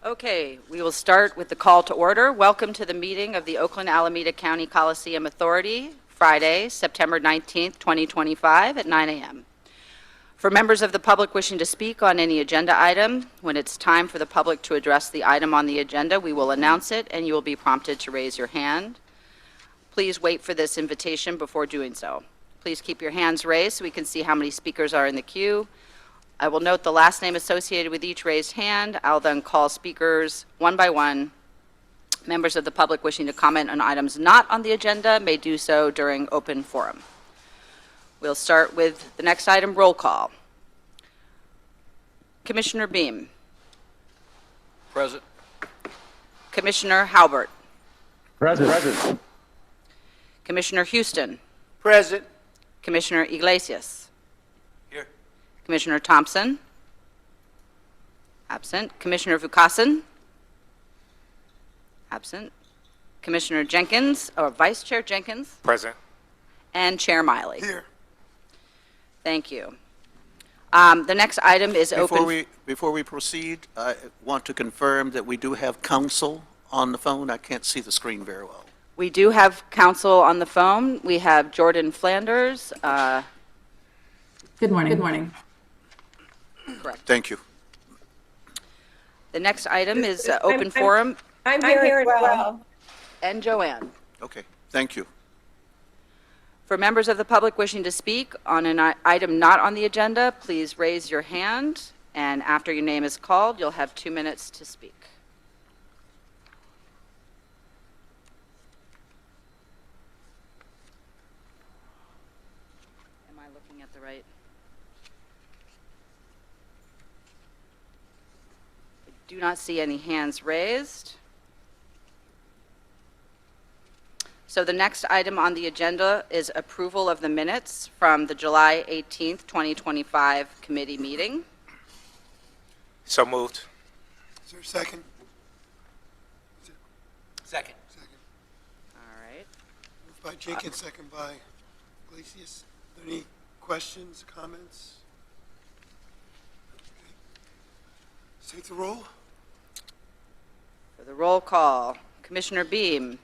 Okay, we will start with the call to order. Welcome to the meeting of the Oakland Alameda County Coliseum Authority, Friday, September 19th, 2025 at 9 a.m. For members of the public wishing to speak on any agenda item, when it's time for the public to address the item on the agenda, we will announce it and you will be prompted to raise your hand. Please wait for this invitation before doing so. Please keep your hands raised so we can see how many speakers are in the queue. I will note the last name associated with each raised hand. I'll then call speakers one by one. Members of the public wishing to comment on items not on the agenda may do so during open forum. We'll start with the next item, roll call. Commissioner Beam. Present. Commissioner Haubert. Present. Commissioner Houston. Present. Commissioner Iglesias. Here. Commissioner Thompson. Absent. Commissioner Vukasin. Absent. Commissioner Jenkins, or Vice Chair Jenkins. Present. And Chair Miley. Here. Thank you. The next item is open. Before we proceed, I want to confirm that we do have counsel on the phone. I can't see the screen very well. We do have counsel on the phone. We have Jordan Flanders. Good morning. Correct. Thank you. The next item is open forum. I'm here as well. And Joanne. Okay, thank you. For members of the public wishing to speak on an item not on the agenda, please raise your hand, and after your name is called, you'll have 2 minutes to speak. Am I looking at the right? I do not see any hands raised. So the next item on the agenda is approval of the minutes from the July 18th, 2025 committee meeting. So moved. Is there a second? Second. Second. All right. Moved by Jenkins, second by Iglesias. Are there any questions, comments? Okay. Let's take the roll. For the roll call, Commissioner Beam.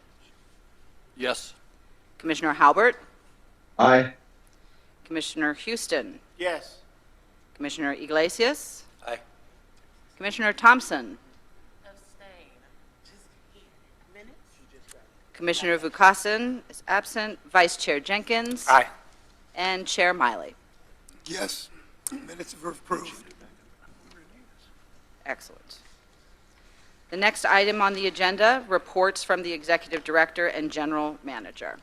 Yes. Commissioner Haubert. Aye. Commissioner Houston. Yes. Commissioner Iglesias. Aye. Commissioner Thompson. Commissioner Vukasin is absent. Vice Chair Jenkins. Aye. And Chair Miley. Yes. Minutes are approved. Excellent. The next item on the agenda, reports from the Executive Director and General Manager.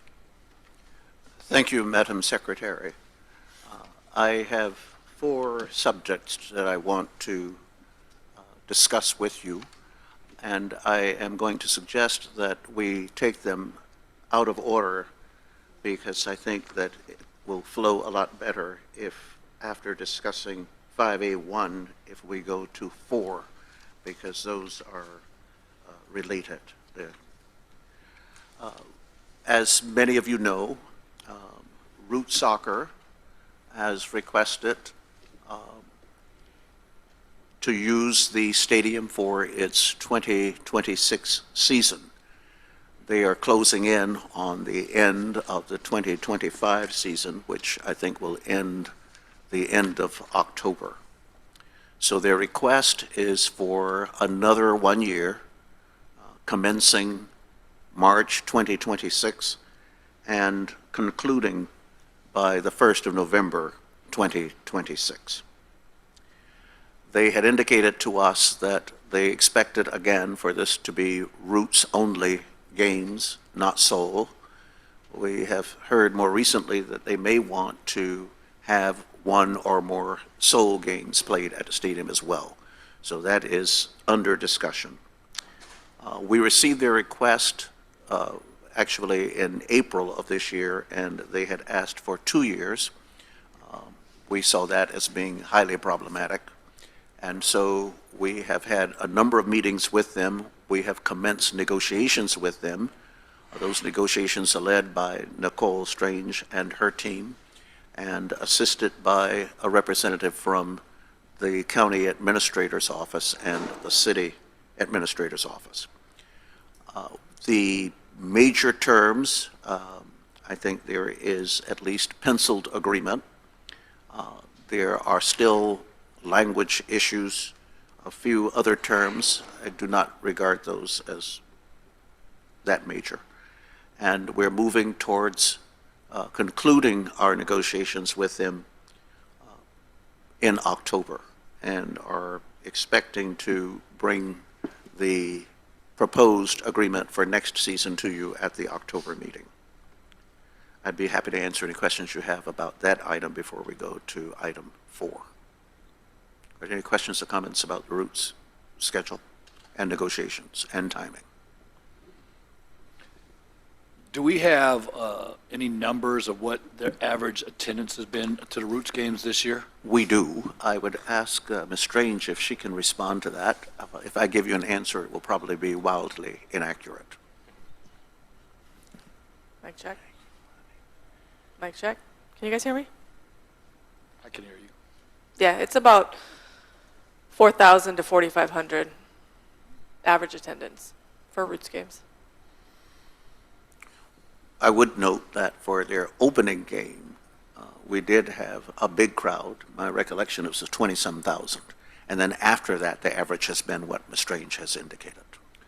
Thank you, Madam Secretary. I have 4 subjects that I want to discuss with you, and I am going to suggest that we take them out of order because I think that it will flow a lot better if, after discussing 5A1, if we go to 4, because those are related. As many of you know, Root Soccer has requested to use the stadium for its 2026 season. They are closing in on the end of the 2025 season, which I think will end the end of October. So their request is for another 1 year, commencing March 2026 and concluding by the 1st of November 2026. They had indicated to us that they expected again for this to be Roots only games, not Soul. We have heard more recently that they may want to have 1 or more Soul games played at the stadium as well. So that is under discussion. We received their request actually in April of this year, and they had asked for 2 years. We saw that as being highly problematic, and so we have had a number of meetings with them. We have commenced negotiations with them. Those negotiations are led by Nicole Strange and her team, and assisted by a representative from the county administrator's office and the city administrator's office. The major terms, I think there is at least penciled agreement. There are still language issues, a few other terms. I do not regard those as that major. And we're moving towards concluding our negotiations with them in October and are expecting to bring the proposed agreement for next season to you at the October meeting. I'd be happy to answer any questions you have about that item before we go to item 4. Are there any questions or comments about the routes schedule and negotiations and timing? Do we have any numbers of what their average attendance has been to the Roots games this year? We do. I would ask Ms. Strange if she can respond to that. If I give you an answer, it will probably be wildly inaccurate. Mic check. Mic check. Can you guys hear me? I can hear you. Yeah, it's about 4,000 to 4,500 average attendance for Roots games. I would note that for their opening game, we did have a big crowd. My recollection it was 20-some thousand. And then after that, the average has been what Ms. Strange has indicated.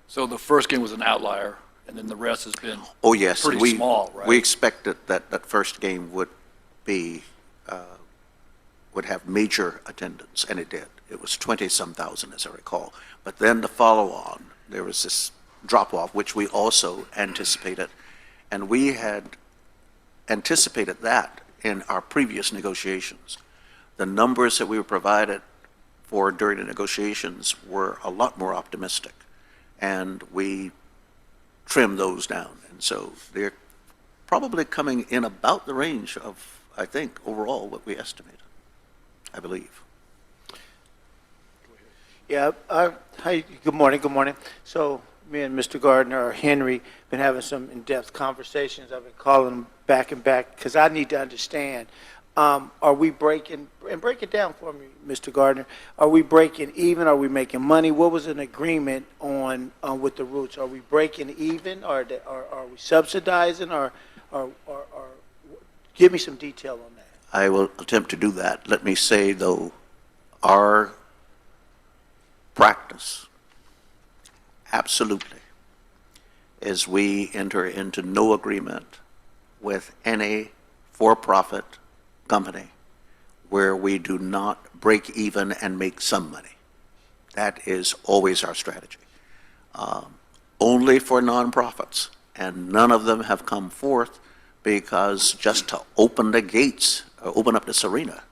So the first game was an outlier, and then the rest has been Oh, yes. pretty small, right? We expected that that first game would be, would have major attendance, and it did. It was 20-some thousand, as I recall. But then the follow-on, there was this drop-off, which we also anticipated. And we had anticipated that in our previous negotiations. The numbers that we were provided for during the negotiations were a lot more optimistic, and we trimmed those down. And so they're probably coming in about the range of, I think, overall what we estimated, I believe. Yeah, hi, good morning, good morning. So me and Mr. Gardner or Henry been having some in-depth conversations. I've been calling them back and back because I need to understand, are we breaking, and break it down for me, Mr. Gardner, are we breaking even, are we making money? What was an agreement on with the Roots? Are we breaking even, or are we subsidizing, or give me some detail on that. I will attempt to do that. Let me say, though, our practice, absolutely, is we enter into no agreement with any for-profit company where we do not break even and make some money. That is always our strategy. Only for nonprofits, and none of them have come forth because just to open the gates, open up this arena,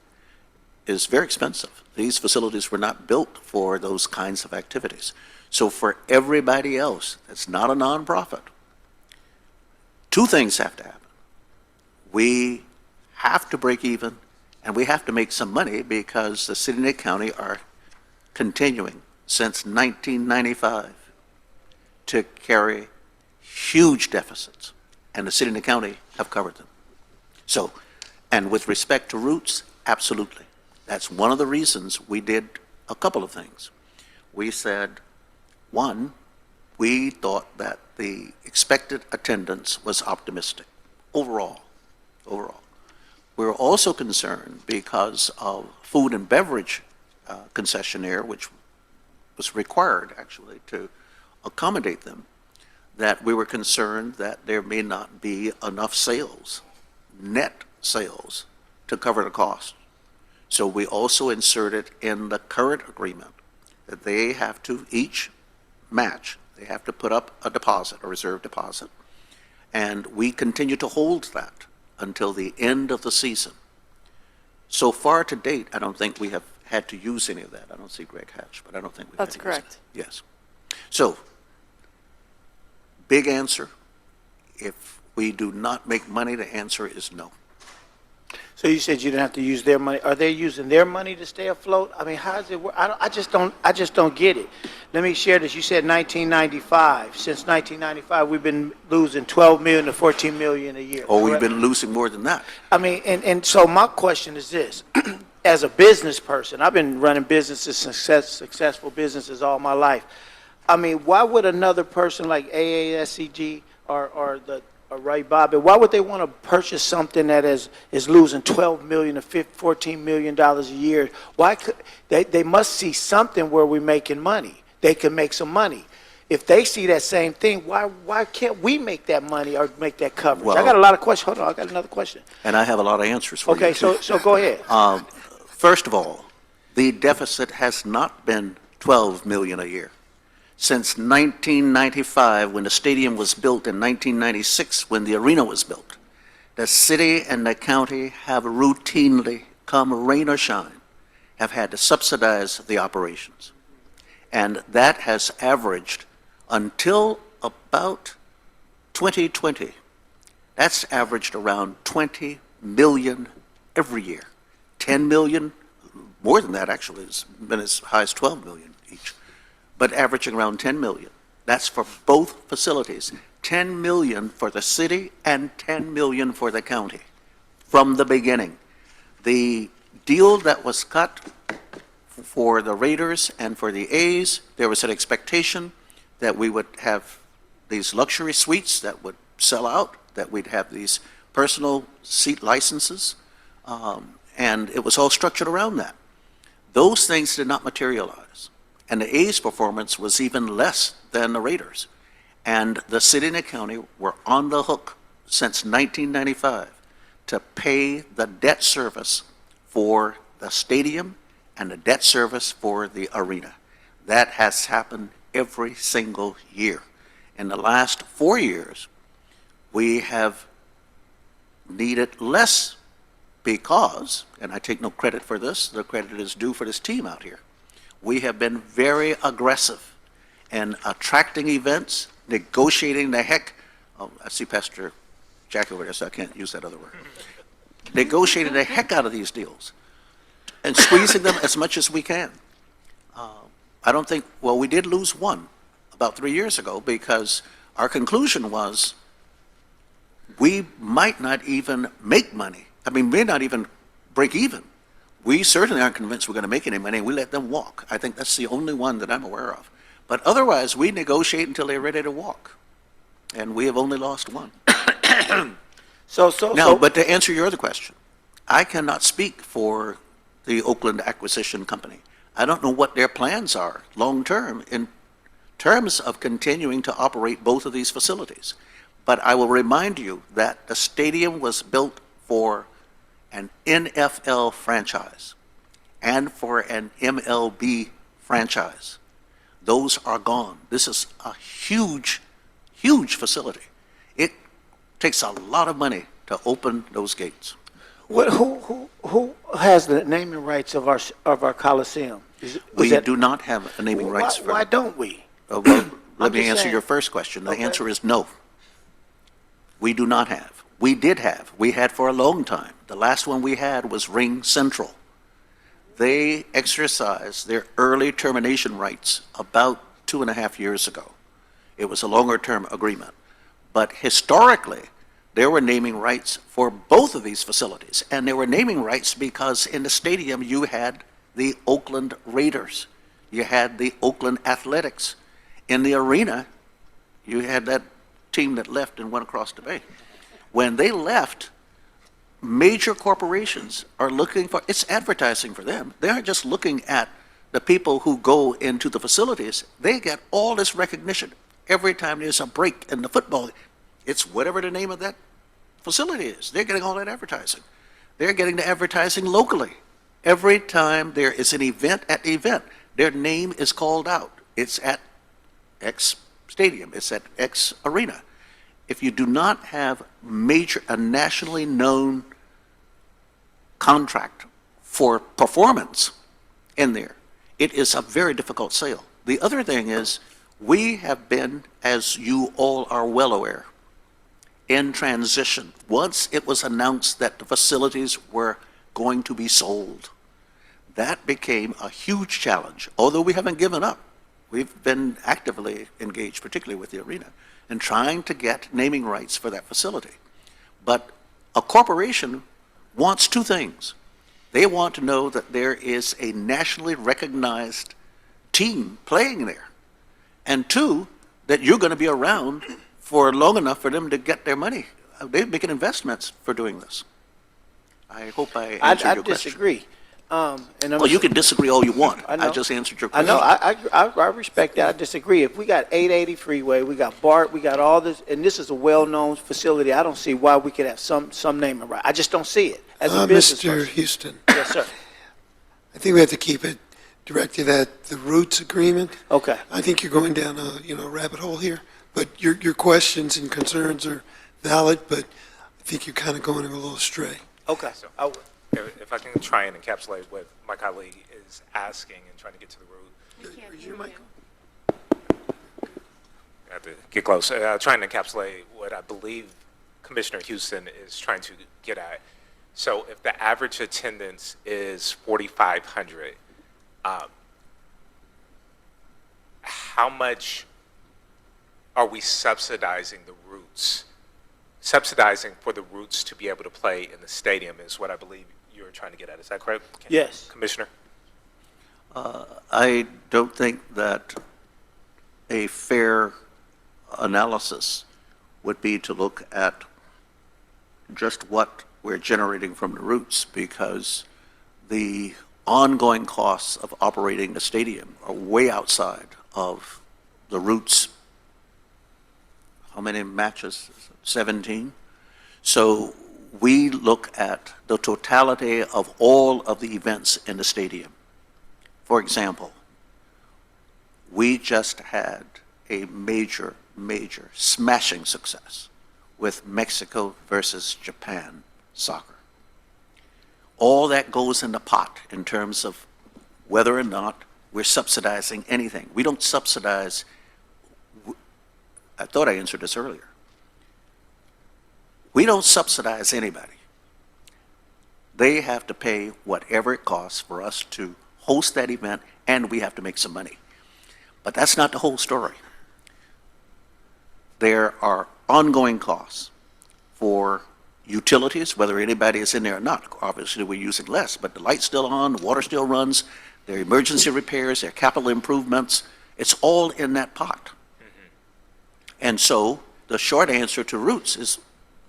is very expensive. These facilities were not built for those kinds of activities. So for everybody else that's not a nonprofit, two things have to happen. We have to break even, and we have to make some money because the city and the county are continuing since 1995 to carry huge deficits, and the city and the county have covered them. So, and with respect to Roots, absolutely. That's one of the reasons we did a couple of things. We said, one, we thought that the expected attendance was optimistic, overall. We were also concerned because of food and beverage concessionaire, which was required, actually, to accommodate them, that we were concerned that there may not be enough sales, net sales, to cover the cost. So we also inserted in the current agreement that they have to each match. They have to put up a deposit, a reserve deposit. And we continue to hold that until the end of the season. So far to date, I don't think we have had to use any of that. I don't see Greg Hatch, but I don't think we've had to use that. That's correct. Yes. So, big answer. If we do not make money, the answer is no. So you said you didn't have to use their money. Are they using their money to stay afloat? I mean, how does it work? I just don't get it. Let me share this. You said 1995. Since 1995, we've been losing 12 million to 14 million a year. Or we've correct? been losing more than that. I mean, and so my question is this. As a business person, I've been running businesses, successful businesses all my life. I mean, why would another person like AASCG or Ray Bobby, why would they want to purchase something that is losing $12 million to $14 million a year? Why could they must see something where we're making money. They can make some money. If they see that same thing, why can't we make that money or make that coverage? Well, I got a lot of questions. Hold on, I got another question. And I have a lot of answers for you. Okay, so go ahead. First of all, the deficit has not been $12 million a year. Since 1995, when the stadium was built, in 1996, when the arena was built, the city and the county have routinely, come rain or shine, have had to subsidize the operations. And that has averaged, until about 2020, that's averaged around 20 million every year. 10 million, more than that actually, has been as high as 12 million each, but averaging around 10 million. That's for both facilities. 10 million for the city and 10 million for the county from the beginning. The deal that was cut for the Raiders and for the A's, there was an expectation that we would have these luxury suites that would sell out, that we'd have these personal seat licenses, and it was all structured around that. Those things did not materialize, and the A's performance was even less than the Raiders. And the city and the county were on the hook since 1995 to pay the debt service for the stadium and the debt service for the arena. That has happened every single year. In the last 4 years, we have needed less because, and I take no credit for this, the credit is due for this team out here, we have been very aggressive in attracting events, negotiating the heck, oh, I see Pastor Jack over there, so I can't use that other word, negotiating the heck out of these deals and squeezing them as much as we can. I don't think, well, we did lose one about 3 years ago because our conclusion was we might not even make money. I mean, may not even break even. We certainly aren't convinced we're going to make any money, and we let them walk. I think that's the only one that I'm aware of. But otherwise, we negotiate until they're ready to walk, and we have only lost one. But to answer your other question, I cannot speak for the Oakland Acquisition Company. I don't know what their plans are long-term in terms of continuing to operate both of these facilities. But I will remind you that the stadium was built for an NFL franchise and for an MLB franchise. Those are gone. This is a huge, huge facility. It takes a lot of money to open those gates. Who has the naming rights of our Coliseum? We do not have a naming rights for Why it. don't we? Well, let me just answer saying. your first question. The Okay. answer is no. We do not have. We did have. We had for a long time. The last one we had was Ring Central. They exercised their early termination rights about 2.5 years ago. It was a longer-term agreement. But historically, there were naming rights for both of these facilities. And there were naming rights because in the stadium you had the Oakland Raiders. You had the Oakland Athletics. In the arena, you had that team that left and went across the bay. When they left, major corporations are looking for, it's advertising for them. They aren't just looking at the people who go into the facilities. They get all this recognition. Every time there's a break in the football, it's whatever the name of that facility is. They're getting all that advertising. They're getting the advertising locally. Every time there is an event at the event, their name is called out. It's at X stadium. It's at X arena. If you do not have a nationally known contract for performance in there, it is a very difficult sale. The other thing is, we have been, as you all are well aware, in transition. Once it was announced that the facilities were going to be sold, that became a huge challenge. Although we haven't given up, we've been actively engaged, particularly with the arena, in trying to get naming rights for that facility. But a corporation wants two things. They want to know that there is a nationally recognized team playing there. and two, that you're going to be around for long enough for them to get their money. They're making investments for doing this. I hope I answered I your question. disagree. And I'm Well, you can disagree all you want. I know. I just answered your I question. know, I respect that, I disagree. If we got 880 freeway, we got BART, we got all this, and this is a well-known facility, I don't see why we could have some naming right. I just don't see it as a business Mr. person. Houston, Yes, sir. I think we have to keep it directed at the roots agreement. Okay. I think you're going down a rabbit hole here, but your questions and concerns are valid, but I think you're kind of going a little astray. Okay. I will. If I can try and encapsulate what my colleague is asking and trying to get to the root. Is your mic on? I have to get close. Trying to encapsulate what I believe Commissioner Houston is trying to get at. So if the average attendance is 4,500, how much are we subsidizing the routes? Subsidizing for the routes to be able to play in the stadium is what I believe you're trying to get at. Is that correct? Yes. Commissioner? I don't think that a fair analysis would be to look at just what we're generating from the routes, because the ongoing costs of operating the stadium are way outside of the routes. How many matches? 17? So we look at the totality of all of the events in the stadium. For example, we just had a major smashing success with Mexico versus Japan soccer. All that goes in the pot in terms of whether or not we're subsidizing anything. We don't subsidize, I thought I answered this earlier. We don't subsidize anybody. They have to pay whatever it costs for us to host that event, and we have to make some money. But that's not the whole story. There are ongoing costs for utilities, whether anybody is in there or not. Obviously, we're using less, but the light's still on, the water still runs, there are emergency repairs, there are capital improvements. It's all in that pot. And so the short answer to Roots is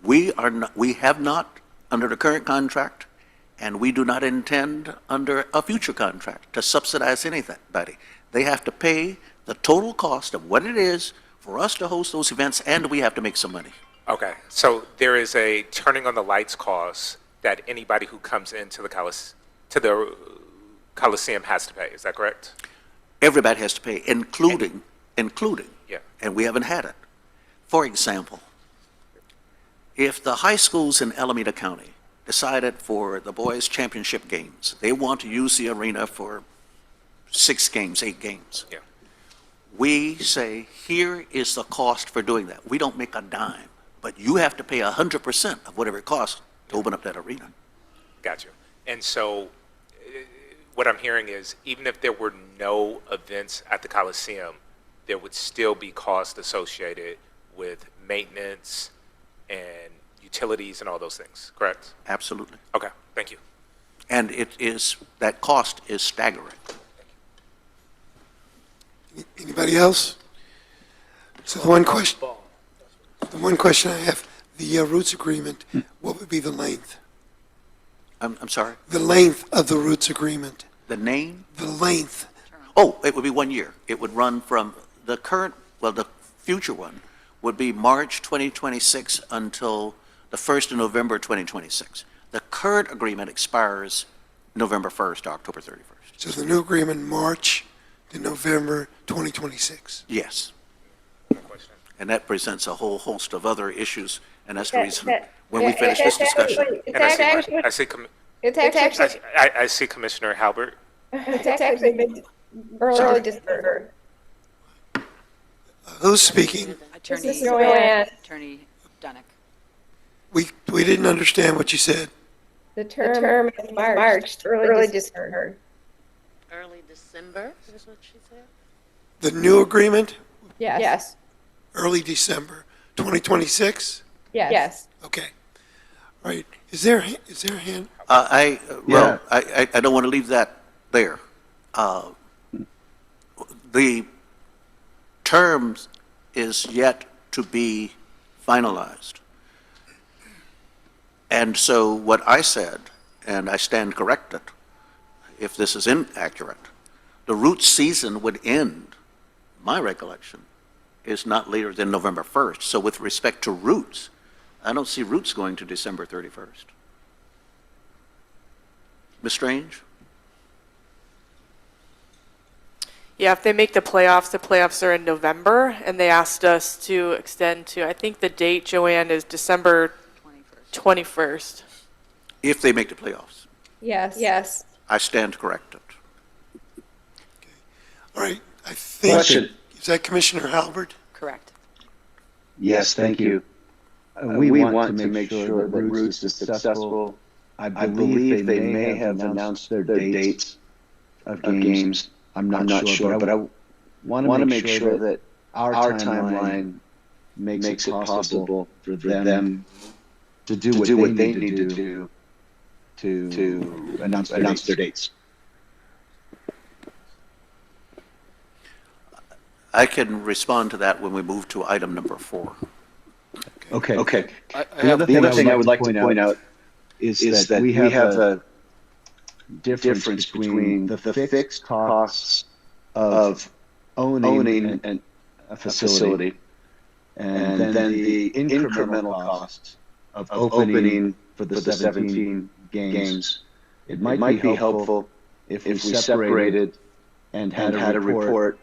we have not, under the current contract, and we do not intend under a future contract to subsidize anybody. They have to pay the total cost of what it is for us to host those events, and we have to make some money. Okay, so there is a turning on the lights cost that anybody who comes into the Coliseum has to pay. Is that correct? Everybody has to pay, including, Yeah. and we haven't had it. For example, if the high schools in Alameda County decided for the boys' championship games, they want to use the arena for 6 games, 8 games. Yeah. We say, here is the cost for doing that. We don't make a dime, but you have to pay 100% of whatever it costs to open up that arena. Gotcha. And so what I'm hearing is even if there were no events at the Coliseum, there would still be costs associated with maintenance and utilities and all those things, correct? Absolutely. Okay, thank you. And that cost is staggering. Anybody else? So the one question I have, the roots agreement, what would be the length? I'm sorry, The length of the roots agreement, the name? the length. Oh, it would be 1 year. It would run from the future one would be March 2026 until the 1st of November 2026. The current agreement expires November 1st to October 31st. So the new agreement, March to November 2026. Yes. No question. And that presents a whole host of other issues, and that's the That- reason, that- when we finish this discussion. It's And actually, it's actually, I see Commissioner Haubert. it's actually been early December. Who's speaking? This is Attorney, Joanne. Attorney Dunick. We didn't understand what you said. The term is March, early December. Early December, is what she said? The new agreement, Yes, early December 2026? yes. Okay. All right. Is there a hand? I don't want to leave that there. The terms is yet to be finalized. And so what I said, and I stand corrected if this is inaccurate, the root season would end, my recollection, is not later than November 1st. So with respect to roots, I don't see roots going to December 31st. Ms. Strange? Yeah, if they make the playoffs are in November, and they asked us to extend to, I think the date, Joanne, is December 21st. If they make the playoffs, Yes. I stand corrected. All right, I think, Question. is that Commissioner Haubert? Correct. Yes, thank you. We want to make sure that Roots is successful. I believe they may have announced their dates of games. I'm not sure, but I want to make sure that our timeline makes it possible for them to do what they need to do to announce their dates. I can respond to that when we move to item number 4. Okay. I The other thing I would like to point out is that we have a difference between the fixed costs of owning a facility and then the incremental costs of opening for the 17 games. It might be helpful if we separated and had a report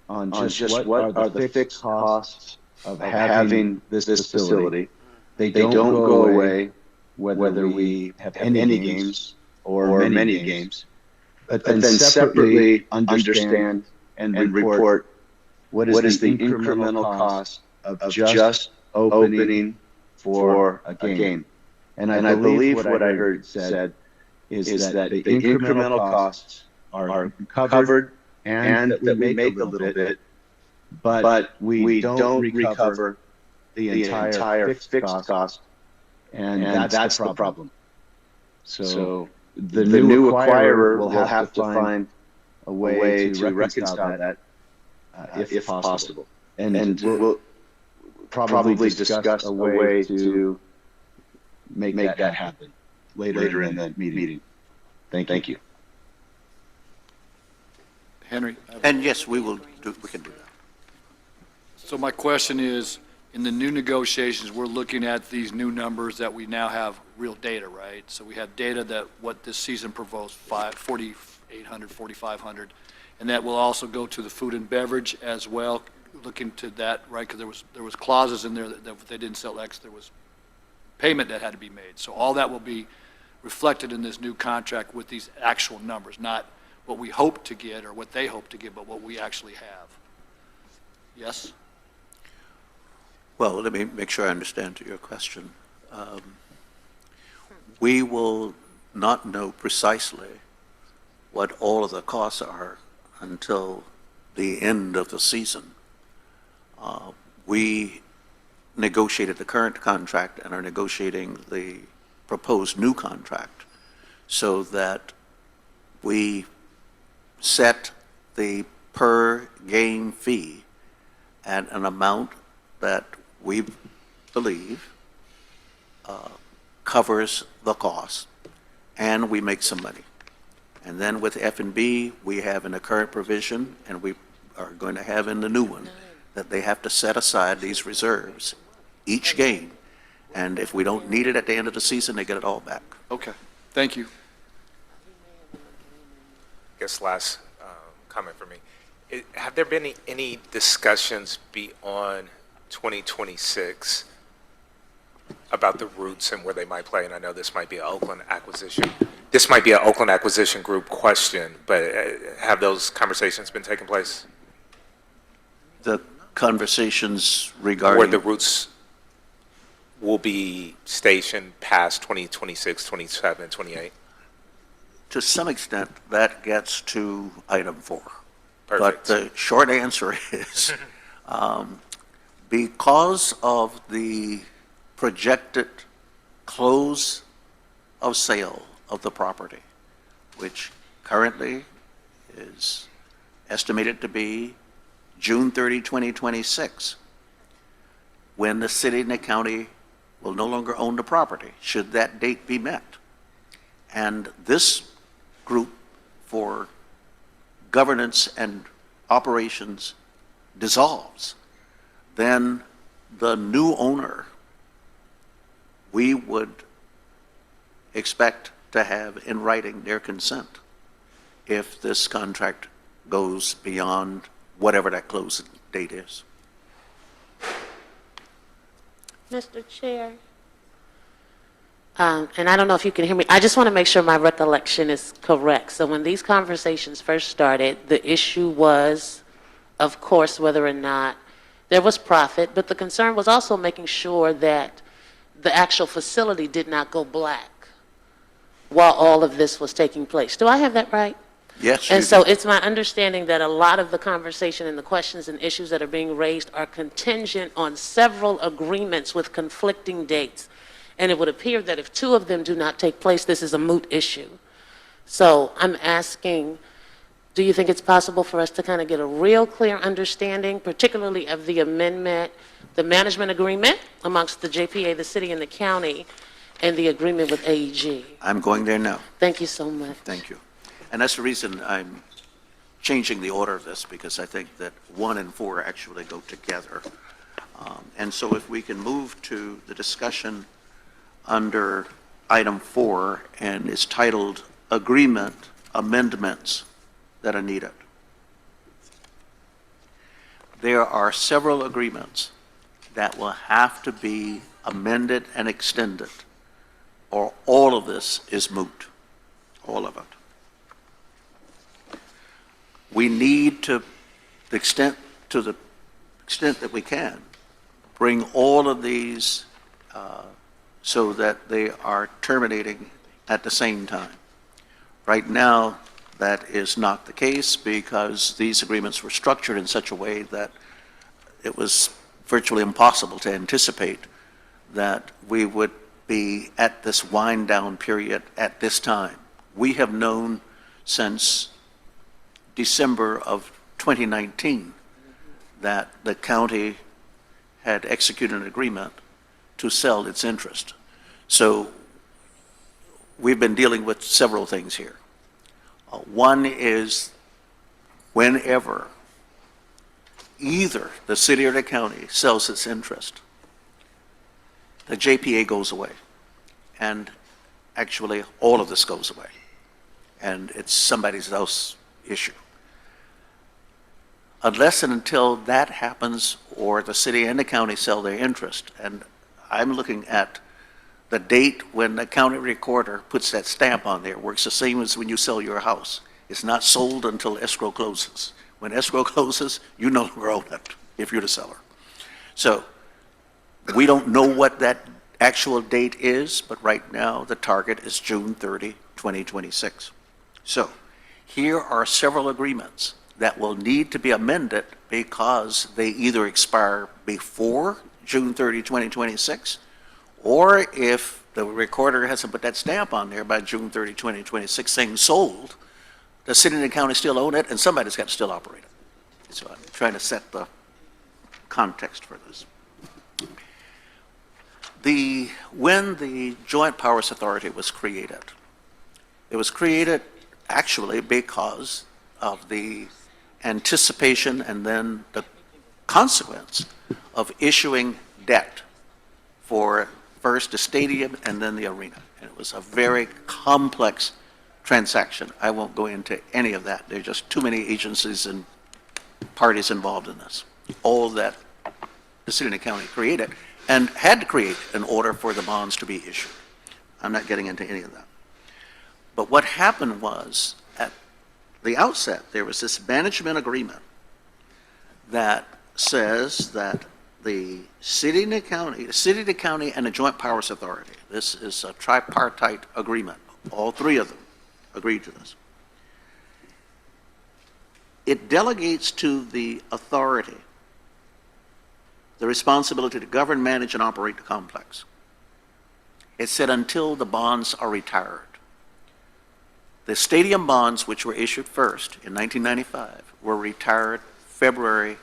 on just what are the fixed costs of having this facility. They don't go away whether we have any games or many games. But then separately understand and report what is the incremental cost of just opening for a game. And I believe what I heard said is that the incremental costs are covered and that we make a little bit, but we don't recover the entire fixed cost, and that's the problem. So the new acquirer will have to find a way to reconcile that if possible. And we'll probably discuss a way to make that happen later in the meeting. Thank you. Henry? And yes, we can do that. So my question is, in the new negotiations, we're looking at these new numbers that we now have real data, right? So we have data that what this season proposed, 4,800, 4,500, and that will also go to the food and beverage as well, looking to that, right? Because there was clauses in there that if they didn't sell X, there was payment that had to be made. So all that will be reflected in this new contract with these actual numbers, not what we hope to get or what they hope to get, but what we actually have. Yes? Well, let me make sure I understand your question. We will not know precisely what all of the costs are until the end of the season. We negotiated the current contract and are negotiating the proposed new contract so that we set the per game fee at an amount that we believe covers the cost, and we make some money. And then with F&B, we have in the current provision, and we are going to have in the new one, that they have to set aside these reserves each game, and if we don't need it at the end of the season, they get it all back. Okay, thank you. I guess last comment for me. Have there been any discussions beyond 2026 about the routes and where they might play? And I know this might be an Oakland acquisition. This might be an Oakland acquisition group question, but have those conversations been taking place? The conversations regarding... Where the routes will be stationed past 2026, 27, 28? To some extent, that gets to item 4. Perfect. But the short answer is, because of the projected close of sale of the property, which currently is estimated to be June 30, 2026, when the city and the county will no longer own the property, should that date be met. And this group for governance and operations dissolves, then the new owner, we would expect to have in writing their consent if this contract goes beyond whatever that closing date is. Mr. Chair. And I don't know if you can hear me. I just want to make sure my recollection is correct. So when these conversations first started, the issue was, of course, whether or not there was profit, but the concern was also making sure that the actual facility did not go black while all of this was taking place. Do I have that right? Yes. And so it's my understanding that a lot of the conversation and the questions and issues that are being raised are contingent on several agreements with conflicting dates. And it would appear that if two of them do not take place, this is a moot issue. So I'm asking, do you think it's possible for us to kind of get a real clear understanding, particularly of the amendment, the management agreement amongst the JPA, the city, and the county, and the agreement with AEG? I'm going there now. Thank you so much. Thank you. And that's the reason I'm changing the order of this, because I think that 1 and 4 actually go together. And so if we can move to the discussion under item 4, and it's titled Agreement Amendments that are needed. There are several agreements that will have to be amended and extended, or all of this is moot, all of it. We need to the extent that we can, bring all of these so that they are terminating at the same time. Right now, that is not the case because these agreements were structured in such a way that it was virtually impossible to anticipate that we would be at this wind down period at this time. We have known since December of 2019 that the county had executed an agreement to sell its interest. So we've been dealing with several things here. One is whenever either the city or the county sells its interest, the JPA goes away. And actually, all of this goes away. And it's somebody else's issue. Unless and until that happens, or the city and the county sell their interest, and I'm looking at the date when the county recorder puts that stamp on there, works the same as when you sell your house. It's not sold until escrow closes. When escrow closes, you no longer own it if you're the seller. So we don't know what that actual date is, but right now the target is June 30, 2026. So here are several agreements that will need to be amended because they either expire before June 30, 2026, or if the recorder hasn't put that stamp on there by June 30, 2026 saying sold, the city and the county still own it and somebody's got to still operate it. So I'm trying to set the context for this. When the Joint Powers Authority was created, it was created actually because of the anticipation and then the consequence of issuing debt for first the stadium and then the arena. And it was a very complex transaction. I won't go into any of that. There are just too many agencies and parties involved in this. All that the city and the county created and had to create in order for the bonds to be issued. I'm not getting into any of that. But what happened was, at the outset, there was this management agreement that says that the city, the county, and the Joint Powers Authority, this is a tripartite agreement. All three of them agreed to this. It delegates to the authority the responsibility to govern, manage, and operate the complex. It said until the bonds are retired. The stadium bonds, which were issued first in 1995, were retired February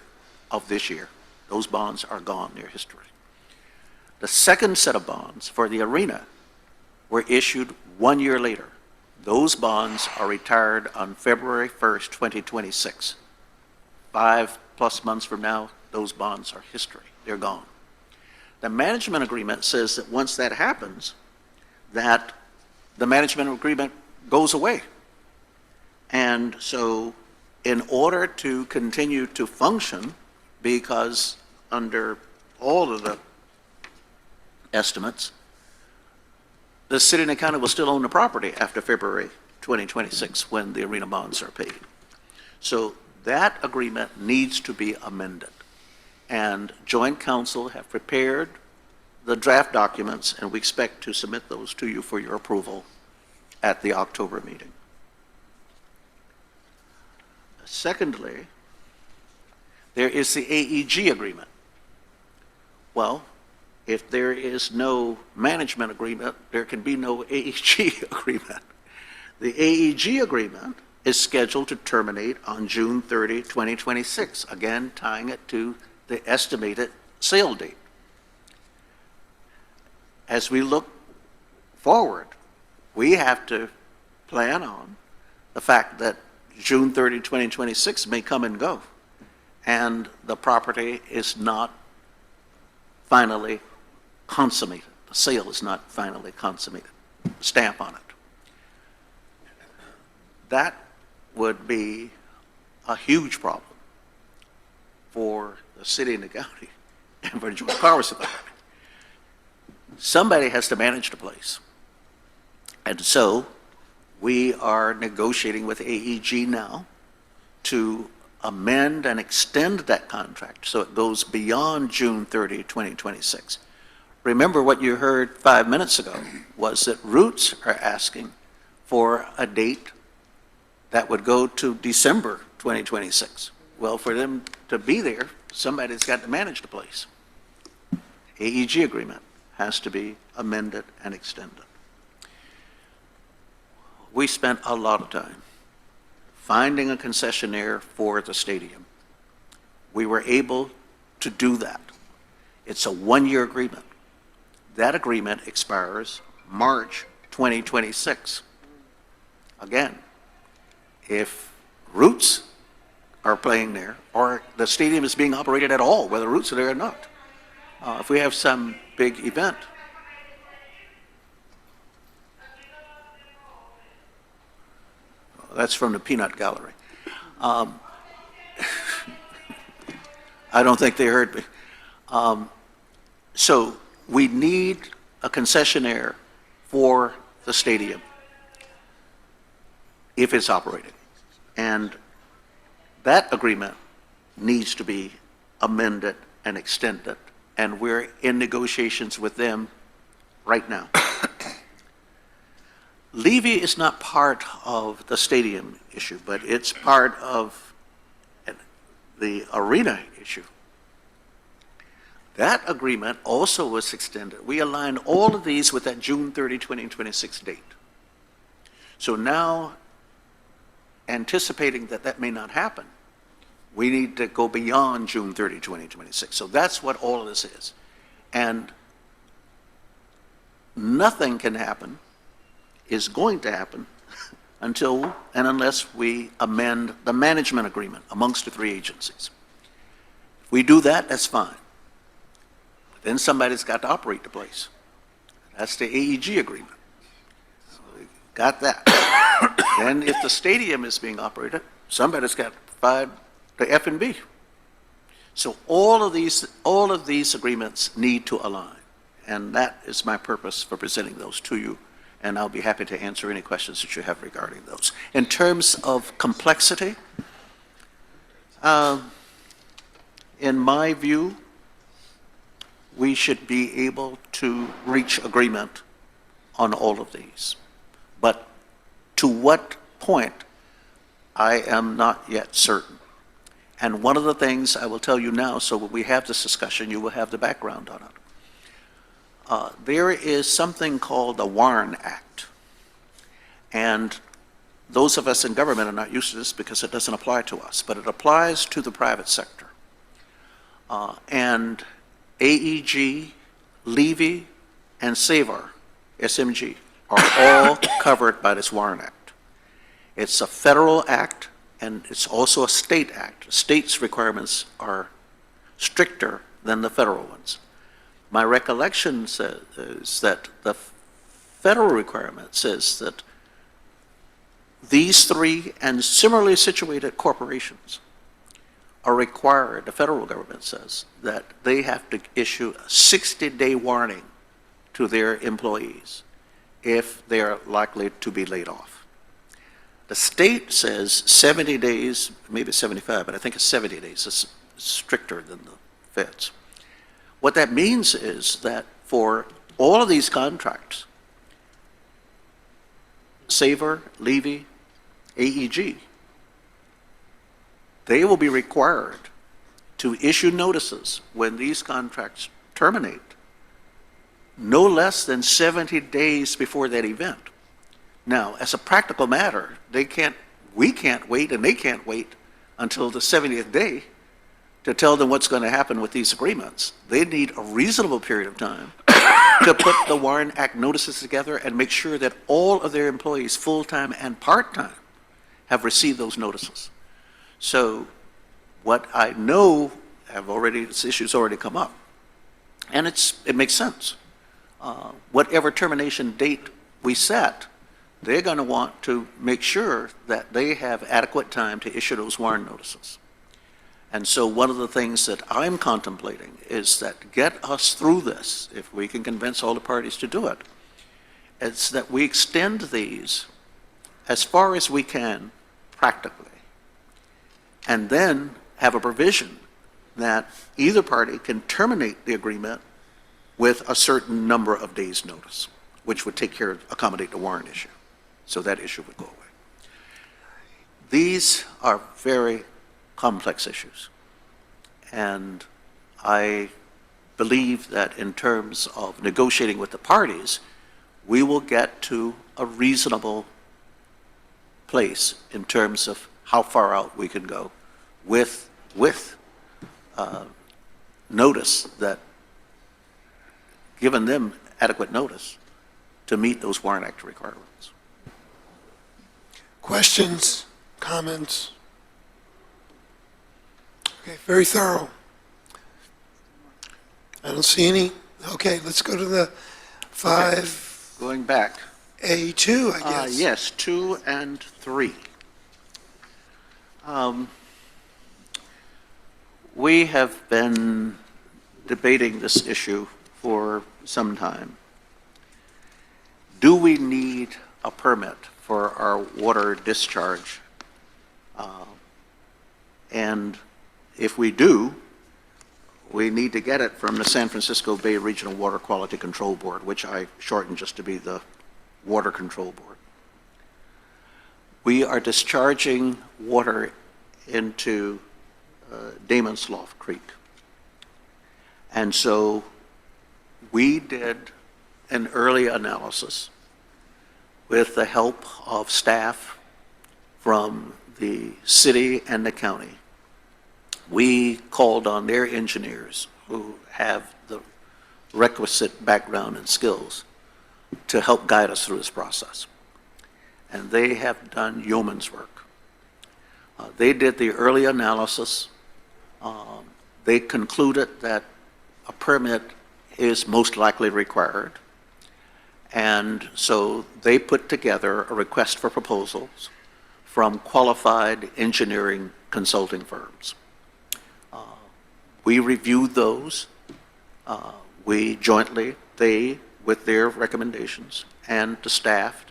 of this year. Those bonds are gone, they're history. The second set of bonds for the arena were issued 1 year later. Those bonds are retired on February 1st, 2026. 5+ months from now, those bonds are history. They're gone. The management agreement says that once that happens, that the management agreement goes away. And so in order to continue to function, because under all of the estimates, the city and the county will still own the property after February 2026 when the arena bonds are paid. So that agreement needs to be amended. And joint council have prepared the draft documents, and we expect to submit those to you for your approval at the October meeting. Secondly, there is the AEG agreement. Well, if there is no management agreement, there can be no AEG agreement. The AEG agreement is scheduled to terminate on June 30, 2026, again tying it to the estimated sale date. As we look forward, we have to plan on the fact that June 30, 2026 may come and go, and the property is not finally consummated. The sale is not finally consummated. Stamp on it. That would be a huge problem for the city and the county and for Joint Powers Authority. Somebody has to manage the place. And so we are negotiating with AEG now to amend and extend that contract so it goes beyond June 30, 2026. Remember what you heard 5 minutes ago was that Roots are asking for a date that would go to December 2026. Well, for them to be there, somebody's got to manage the place. AEG agreement has to be amended and extended. We spent a lot of time finding a concessionaire for the stadium. We were able to do that. It's a 1-year agreement. That agreement expires March 2026. Again, if Roots are playing there, or the stadium is being operated at all, whether Roots are there or not, if we have some big event, that's from the peanut gallery. I don't think they heard me. So we need a concessionaire for the stadium if it's operating. And that agreement needs to be amended and extended. And we're in negotiations with them right now. Levy is not part of the stadium issue, but it's part of the arena issue. That agreement also was extended. We aligned all of these with that June 30, 2026 date. So now, anticipating that that may not happen, we need to go beyond June 30, 2026. So that's what all of this is. And nothing can happen, is going to happen, until and unless we amend the management agreement amongst the 3 agencies. If we do that, that's fine. But then somebody's got to operate the place. That's the AEG agreement. So we got that. Then if the stadium is being operated, somebody's got to provide the F&B. So all of these agreements need to align. And that is my purpose for presenting those to you. And I'll be happy to answer any questions that you have regarding those. In terms of complexity, in my view, we should be able to reach agreement on all of these. But to what point, I am not yet certain. And one of the things I will tell you now, so when we have this discussion, you will have the background on it. There is something called the WARN Act. And those of us in government are not used to this because it doesn't apply to us, but it applies to the private sector. And AEG, Levy, and SAVAR, SMG, are all covered by this Warren Act. It's a federal act, and it's also a state act. States' requirements are stricter than the federal ones. My recollection is that the federal requirement says that these three and similarly situated corporations are required, the federal government says, that they have to issue a 60-day warning to their employees if they are likely to be laid off. The state says 70 days, maybe 75, but I think it's 70 days. It's stricter than the feds. What that means is that for all of these contracts, SAVAR, Levy, AEG, they will be required to issue notices when these contracts terminate no less than 70 days before that event. Now, as a practical matter, we can't wait and they can't wait until the 70th day to tell them what's going to happen with these agreements. They need a reasonable period of time to put the Warren Act notices together and make sure that all of their employees, full-time and part-time, have received those notices. So what I know this issue's already come up, and it makes sense. Whatever termination date we set, they're going to want to make sure that they have adequate time to issue those Warren notices. And so one of the things that I'm contemplating is that get us through this, if we can convince all the parties to do it, is that we extend these as far as we can practically, and then have a provision that either party can terminate the agreement with a certain number of days' notice, which would accommodate the Warren issue. So that issue would go away. These are very complex issues. And I believe that in terms of negotiating with the parties, we will get to a reasonable place in terms of how far out we can go with notice, that given them adequate notice to meet those Warren Act requirements. Questions, comments? Okay, very thorough. I don't see any. Okay, let's go to the 5A2, Going back. I guess. Yes, 2 and 3. We have been debating this issue for some time. Do we need a permit for our water discharge? And if we do, we need to get it from the San Francisco Bay Regional Water Quality Control Board, which I shortened just to be the Water Control Board. We are discharging water into Damon Slough Creek. And so we did an early analysis with the help of staff from the city and the county. We called on their engineers who have the requisite background and skills to help guide us through this process. And they have done yeoman's work. They did the early analysis. They concluded that a permit is most likely required. And so they put together a request for proposals from qualified engineering consulting firms. We reviewed those. We jointly, they with their recommendations, and the staff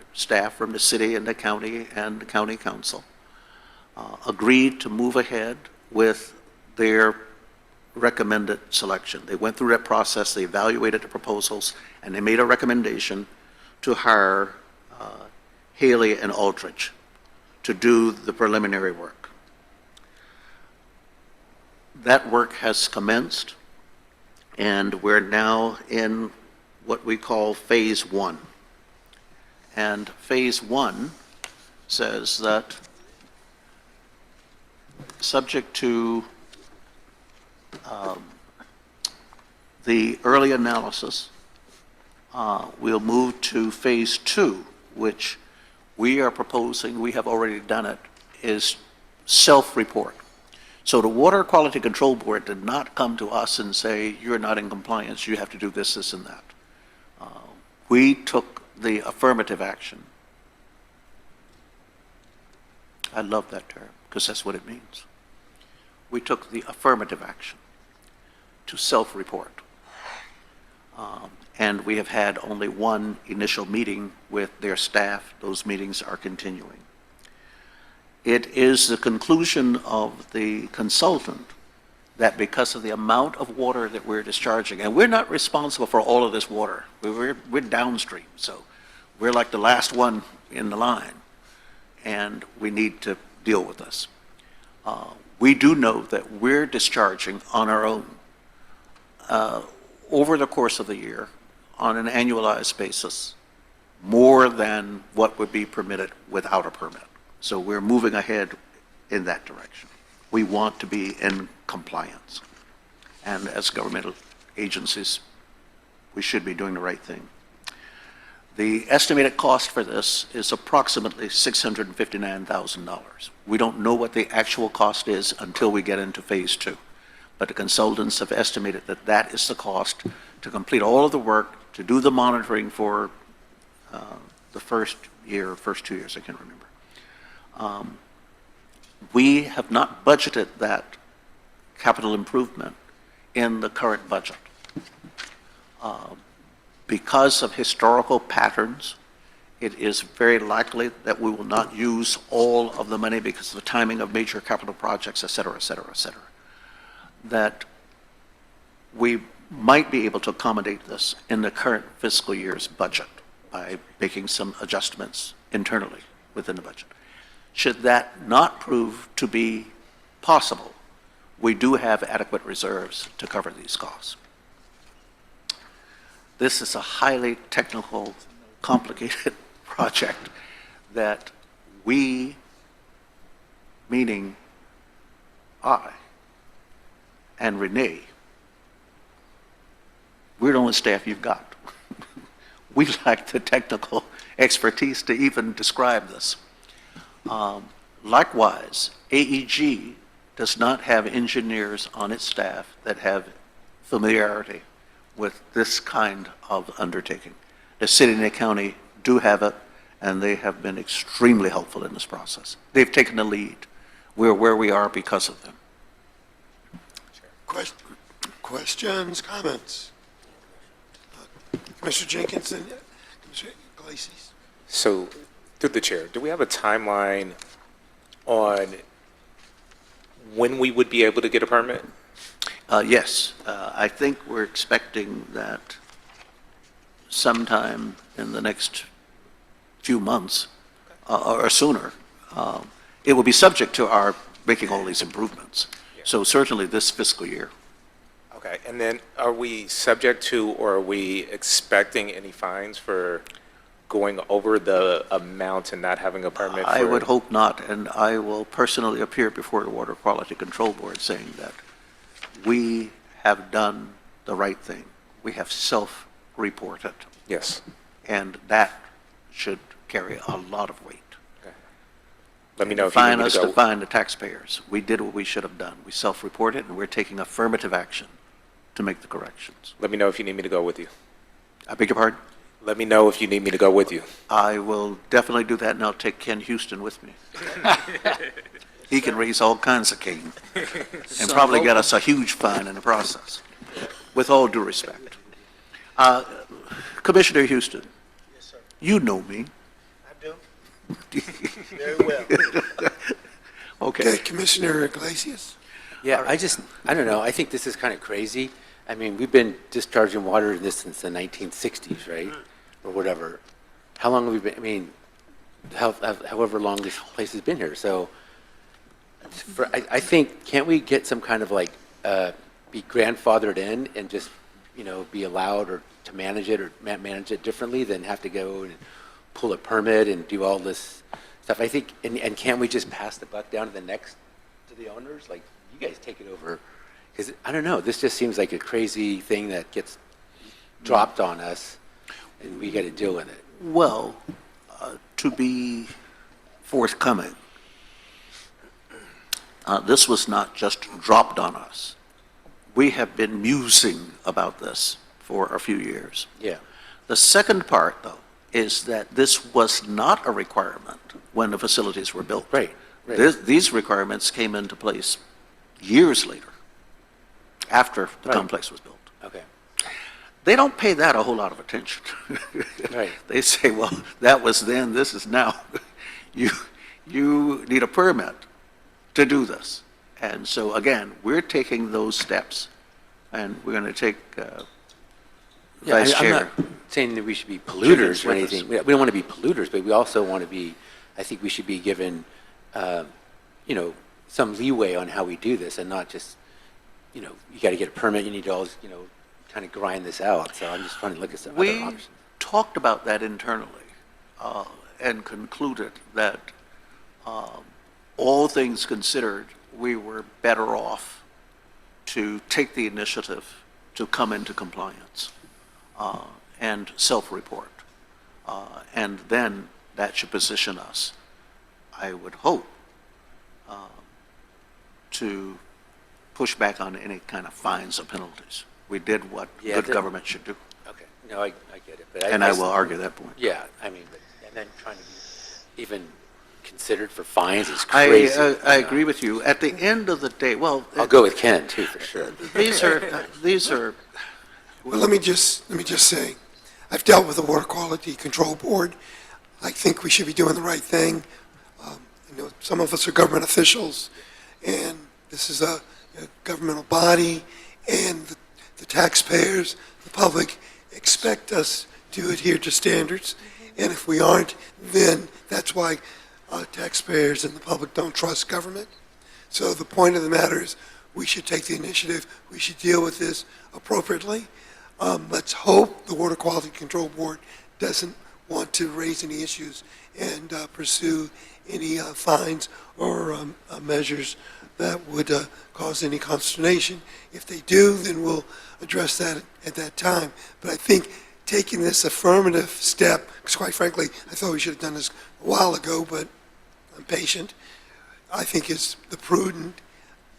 from the city and the county council, agreed to move ahead with their recommended selection. They went through that process, they evaluated the proposals, and they made a recommendation to hire Haley and Aldrich to do the preliminary work. That work has commenced, and we're now in what we call phase 1. And phase 1 says that subject to the early analysis, we'll move to phase 2, which we are proposing, we have already done it, is self-report. So the Water Quality Control Board did not come to us and say, you're not in compliance, you have to do this, this, and that. We took the affirmative action. I love that term, because that's what it means. We took the affirmative action to self-report. And we have had only one initial meeting with their staff. Those meetings are continuing. It is the conclusion of the consultant that because of the amount of water that we're discharging, and we're not responsible for all of this water. We're downstream, so we're like the last one in the line, and we need to deal with this. We do know that we're discharging on our own over the course of the year on an annualized basis more than what would be permitted without a permit. So we're moving ahead in that direction. We want to be in compliance. And as governmental agencies, we should be doing the right thing. The estimated cost for this is approximately $659,000. We don't know what the actual cost is until we get into phase 2. But the consultants have estimated that that is the cost to complete all of the work, to do the monitoring for the first 2 years, I can't remember. We have not budgeted that capital improvement in the current budget. Because of historical patterns, it is very likely that we will not use all of the money because of the timing of major capital projects, et cetera, et cetera, et cetera. That we might be able to accommodate this in the current fiscal year's budget by making some adjustments internally within the budget. Should that not prove to be possible, we do have adequate reserves to cover these costs. This is a highly technical, complicated project that we, meaning I and Renee, we're the only staff you've got. We lack the technical expertise to even describe this. Likewise, AEG does not have engineers on its staff that have familiarity with this kind of undertaking. The city and the county do have it, and they have been extremely helpful in this process. They've taken the lead. We're where we are because of them. Questions, comments? Mr. Jenkins and Mr. Iglesias. So, through the chair, do we have a timeline on when we would be able to get a permit? Yes, I think we're expecting that sometime in the next few months or sooner. It will be subject to our making all these improvements. Yeah. So certainly this fiscal year. Okay, and then are we subject to, or are we expecting any fines for going over the amount and not having a permit? I would hope not, and I will personally appear before the Water Quality Control Board saying that we have done the right thing. We have self-reported. Yes. And that should carry a lot of weight. Okay. Let me know if you need Fine me us to to go. fine the taxpayers. We did what we should have done. We self-reported, and we're taking affirmative action to make the corrections. Let me know if you need me to go with you. I beg your pardon? Let me know if you need me to go with you. I will definitely do that, and I'll take Ken Houston with me. He can raise all kinds of cane and probably get us a huge fine in the process, with all due respect. Commissioner Houston. Yes, sir. You know me. I do. Very well. Okay, Commissioner Iglesias. Yeah, I don't know, I think this is kind of crazy. I mean, we've been discharging water in this since the 1960s, right? Or whatever. How long have we been, I mean, however long this place has been here. So I think, can't we get some kind of like, be grandfathered in and just, be allowed or to manage it or manage it differently than have to go and pull a permit and do all this stuff? I think, and can't we just pass the buck down to the owners? Like, you guys take it over. Because, I don't know, this just seems like a crazy thing that gets dropped on us, and we got to deal with it. Well, to be forthcoming, this was not just dropped on us. We have been musing about this for a few years. Yeah. The second part, though, is that this was not a requirement when the facilities were built. Right, right. These requirements came into place years later, after the Right. complex was built. Okay. They don't pay that a whole lot of attention. Right. They say, well, that was then, this is now. You need a permit to do this. And so, again, we're taking those steps, and we're going to take Vice I'm Chair. not saying that we should be Jenkins polluters or with anything. us. We don't want to be polluters, but we also want to be, I think we should be given, some leeway on how we do this and not just, you got to get a permit, you need to always, kind of grind this out. So I'm just trying to look at some other We options. talked about that internally and concluded that all things considered, we were better off to take the initiative to come into compliance and self-report. And then that should position us, I would hope, to push back on any kind of fines or penalties. We did what good government should do. Okay, no, I get it. But And I will argue that point. Yeah, I mean, and then trying to be even considered for fines is crazy. I agree with you. At the end of the day, well, I'll go with Ken too, for sure. Well, let me just say, I've dealt with the Water Quality Control Board. I think we should be doing the right thing. Some of us are government officials, and this is a governmental body, and the taxpayers, the public, expect us to adhere to standards. And if we aren't, then that's why taxpayers and the public don't trust government. So the point of the matter is, we should take the initiative. We should deal with this appropriately. Let's hope the Water Quality Control Board doesn't want to raise any issues and pursue any fines or measures that would cause any consternation. If they do, then we'll address that at that time. But I think taking this affirmative step, because quite frankly, I thought we should have done this a while ago, but I'm patient, I think is the prudent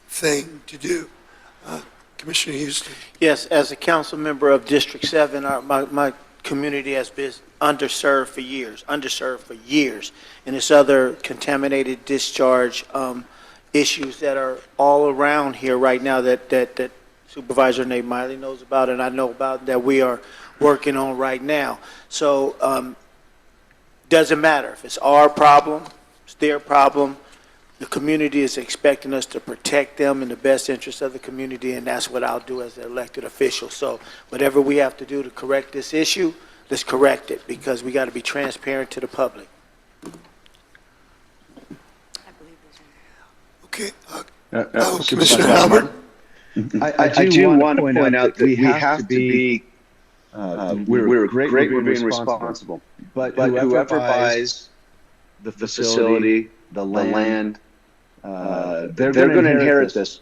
thing to do. Commissioner Houston. Yes, as a council member of District 7, my community has been underserved for years, and there's other contaminated discharge issues that are all around here right now that Supervisor Nate Miley knows about, and I know about, that we are working on right now. So doesn't matter if it's our problem, it's their problem. The community is expecting us to protect them in the best interest of the community, and that's what I'll do as an elected official. So whatever we have to do to correct this issue, let's correct it, because we got to be transparent to the public. Okay. Commissioner Haubert. I do want to point out that we have to be, we're great with being responsible, but whoever buys the facility, the land, they're going to inherit this.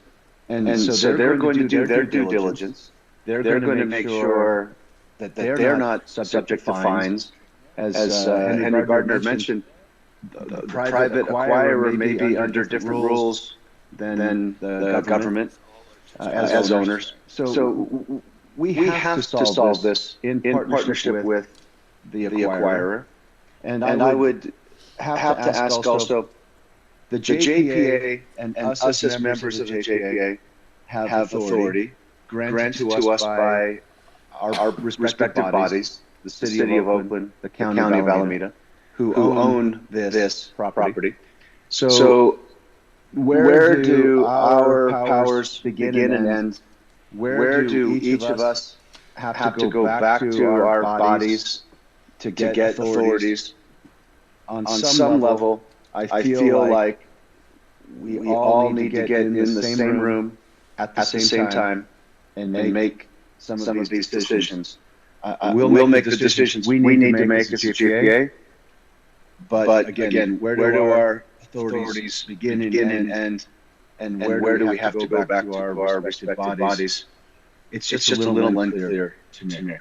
And so they're going to do their due diligence. They're going to make sure that they're not subject to fines. As Henry Gardner mentioned, the private acquirer may be under different rules than the government as owners. So we have to solve this in partnership with the acquirer. And I would have to ask also, the JPA and us as members of the JPA have authority granted to us by our respective bodies, the City of Oakland, the County of Alameda, who own this property. So where do our powers begin and end? Where do each of us have to go back to our bodies to get authorities? On some level, I feel like we all need to get in the same room at the same time and make some of these decisions. We'll make the decisions we need to make as a JPA, but again, where do our authorities begin and end? and where do we have to go back to our respective bodies? It's just a little unclear to me.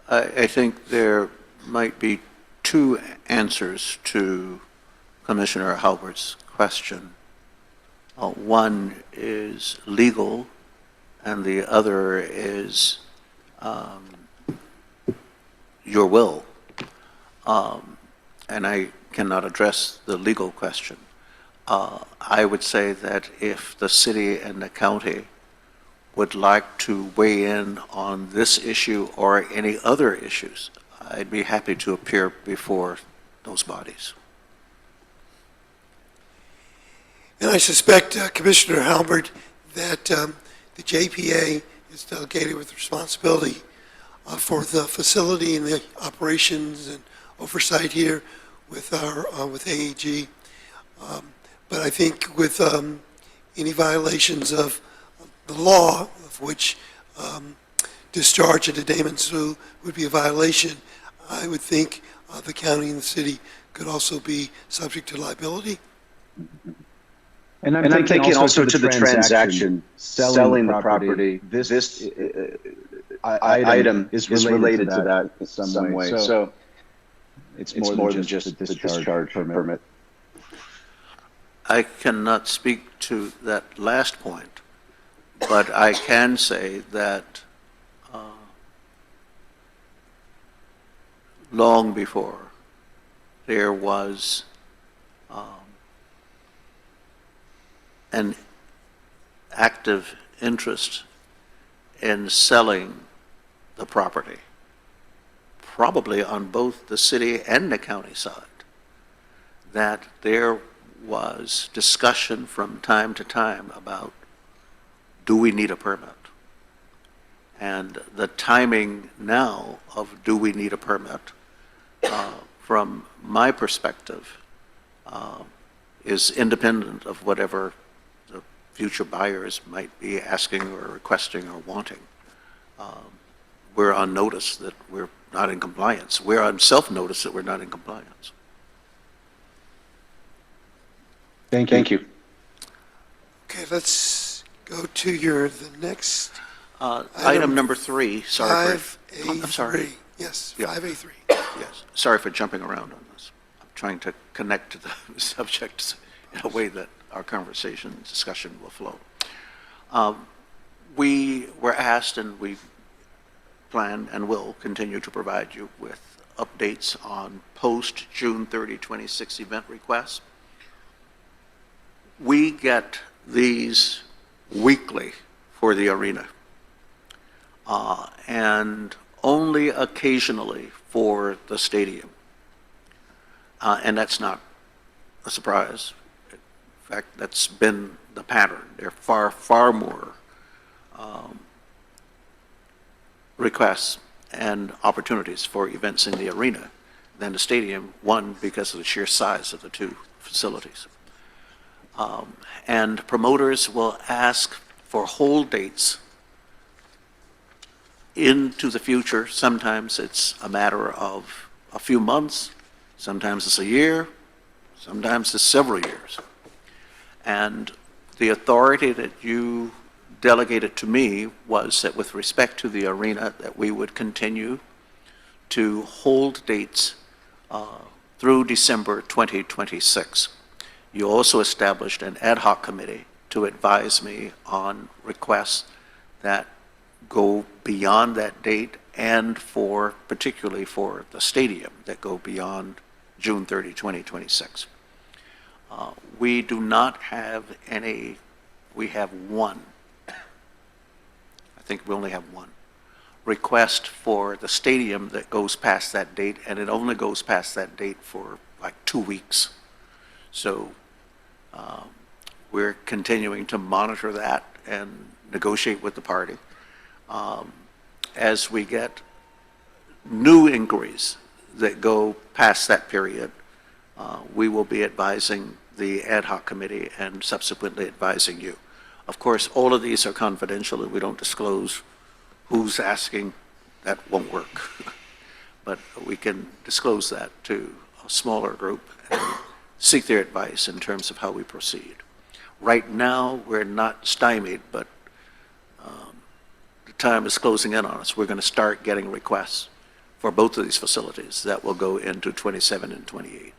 I think there might be two answers to Commissioner Haubert's question. One is legal, and the other is your will. And I cannot address the legal question. I would say that if the city and the county would like to weigh in on this issue or any other issues, I'd be happy to appear before those bodies. And I suspect, Commissioner Haubert, that the JPA is delegated with responsibility for the facility and the operations and oversight here with our with AEG. But I think with any violations of the law, of which discharge and attainment would be a violation, I would think the county and the city could also be subject to liability. And I'm thinking also to the transaction, selling the property. This item is related to that in some way. So it's more than just the discharge permit. I cannot speak to that last point, but I can say that long before there was an active interest in selling the property, probably on both the city and the county side, that there was discussion from time to time about, do we need a permit? And the timing now of do we need a permit, from my perspective, is independent of whatever the future buyers might be asking or requesting or wanting. We're on notice that we're not in compliance. We're on self-notice that we're not in compliance. Thank you. Okay, let's go to the next. Item number 3, sorry. 5A3. I'm sorry. Yes, Yeah. 5A3. Yes, sorry for jumping around on this. I'm trying to connect to the subjects in a way that our conversation and discussion will flow. We were asked, and we plan and will continue to provide you with updates on post-June 30, 26 event requests. We get these weekly for the arena, and only occasionally for the stadium. And that's not a surprise. In fact, that's been the pattern. There are far more requests and opportunities for events in the arena than the stadium, one, because of the sheer size of the two facilities. And promoters will ask for hold dates into the future. Sometimes it's a matter of a few months, sometimes it's a year, sometimes it's several years. And the authority that you delegated to me was that with respect to the arena, that we would continue to hold dates through December 2026. You also established an ad hoc committee to advise me on requests that go beyond that date, and particularly for the stadium, that go beyond June 30, 2026. We do not have any, we have one, I think we only have one, request for the stadium that goes past that date, and it only goes past that date for like 2 weeks. So we're continuing to monitor that and negotiate with the party. As we get new inquiries that go past that period, we will be advising the ad hoc committee and subsequently advising you. Of course, all of these are confidential and we don't disclose who's asking. That won't work. But we can disclose that to a smaller group, and seek their advice in terms of how we proceed. Right now, we're not stymied, but the time is closing in on us. We're going to start getting requests for both of these facilities that will go into 27 and 28.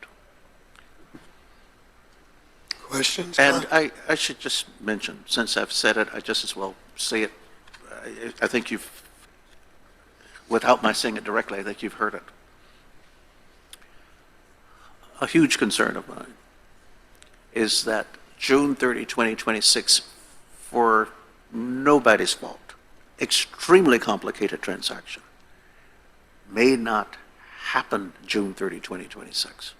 Questions? And I should just mention, since I've said it, I just as well say it. I think you've, without my saying it directly, I think you've heard it. A huge concern of mine is that June 30, 2026, for nobody's fault, extremely complicated transaction, may not happen June 30, 2026.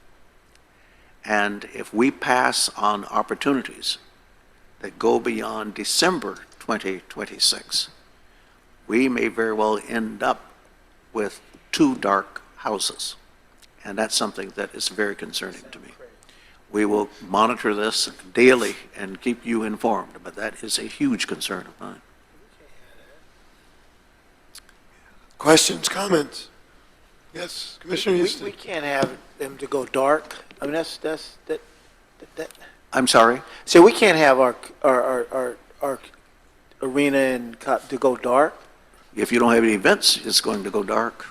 And if we pass on opportunities that go beyond December 2026, we may very well end up with 2 dark houses. And that's something that is very concerning to me. We will monitor this daily and keep you informed, but that is a huge concern of mine. Questions, comments? Yes, Commissioner Houston. We can't have them to go dark. I mean, that. I'm sorry? So we can't have our arena and to go dark? If you don't have any events, it's going to go dark.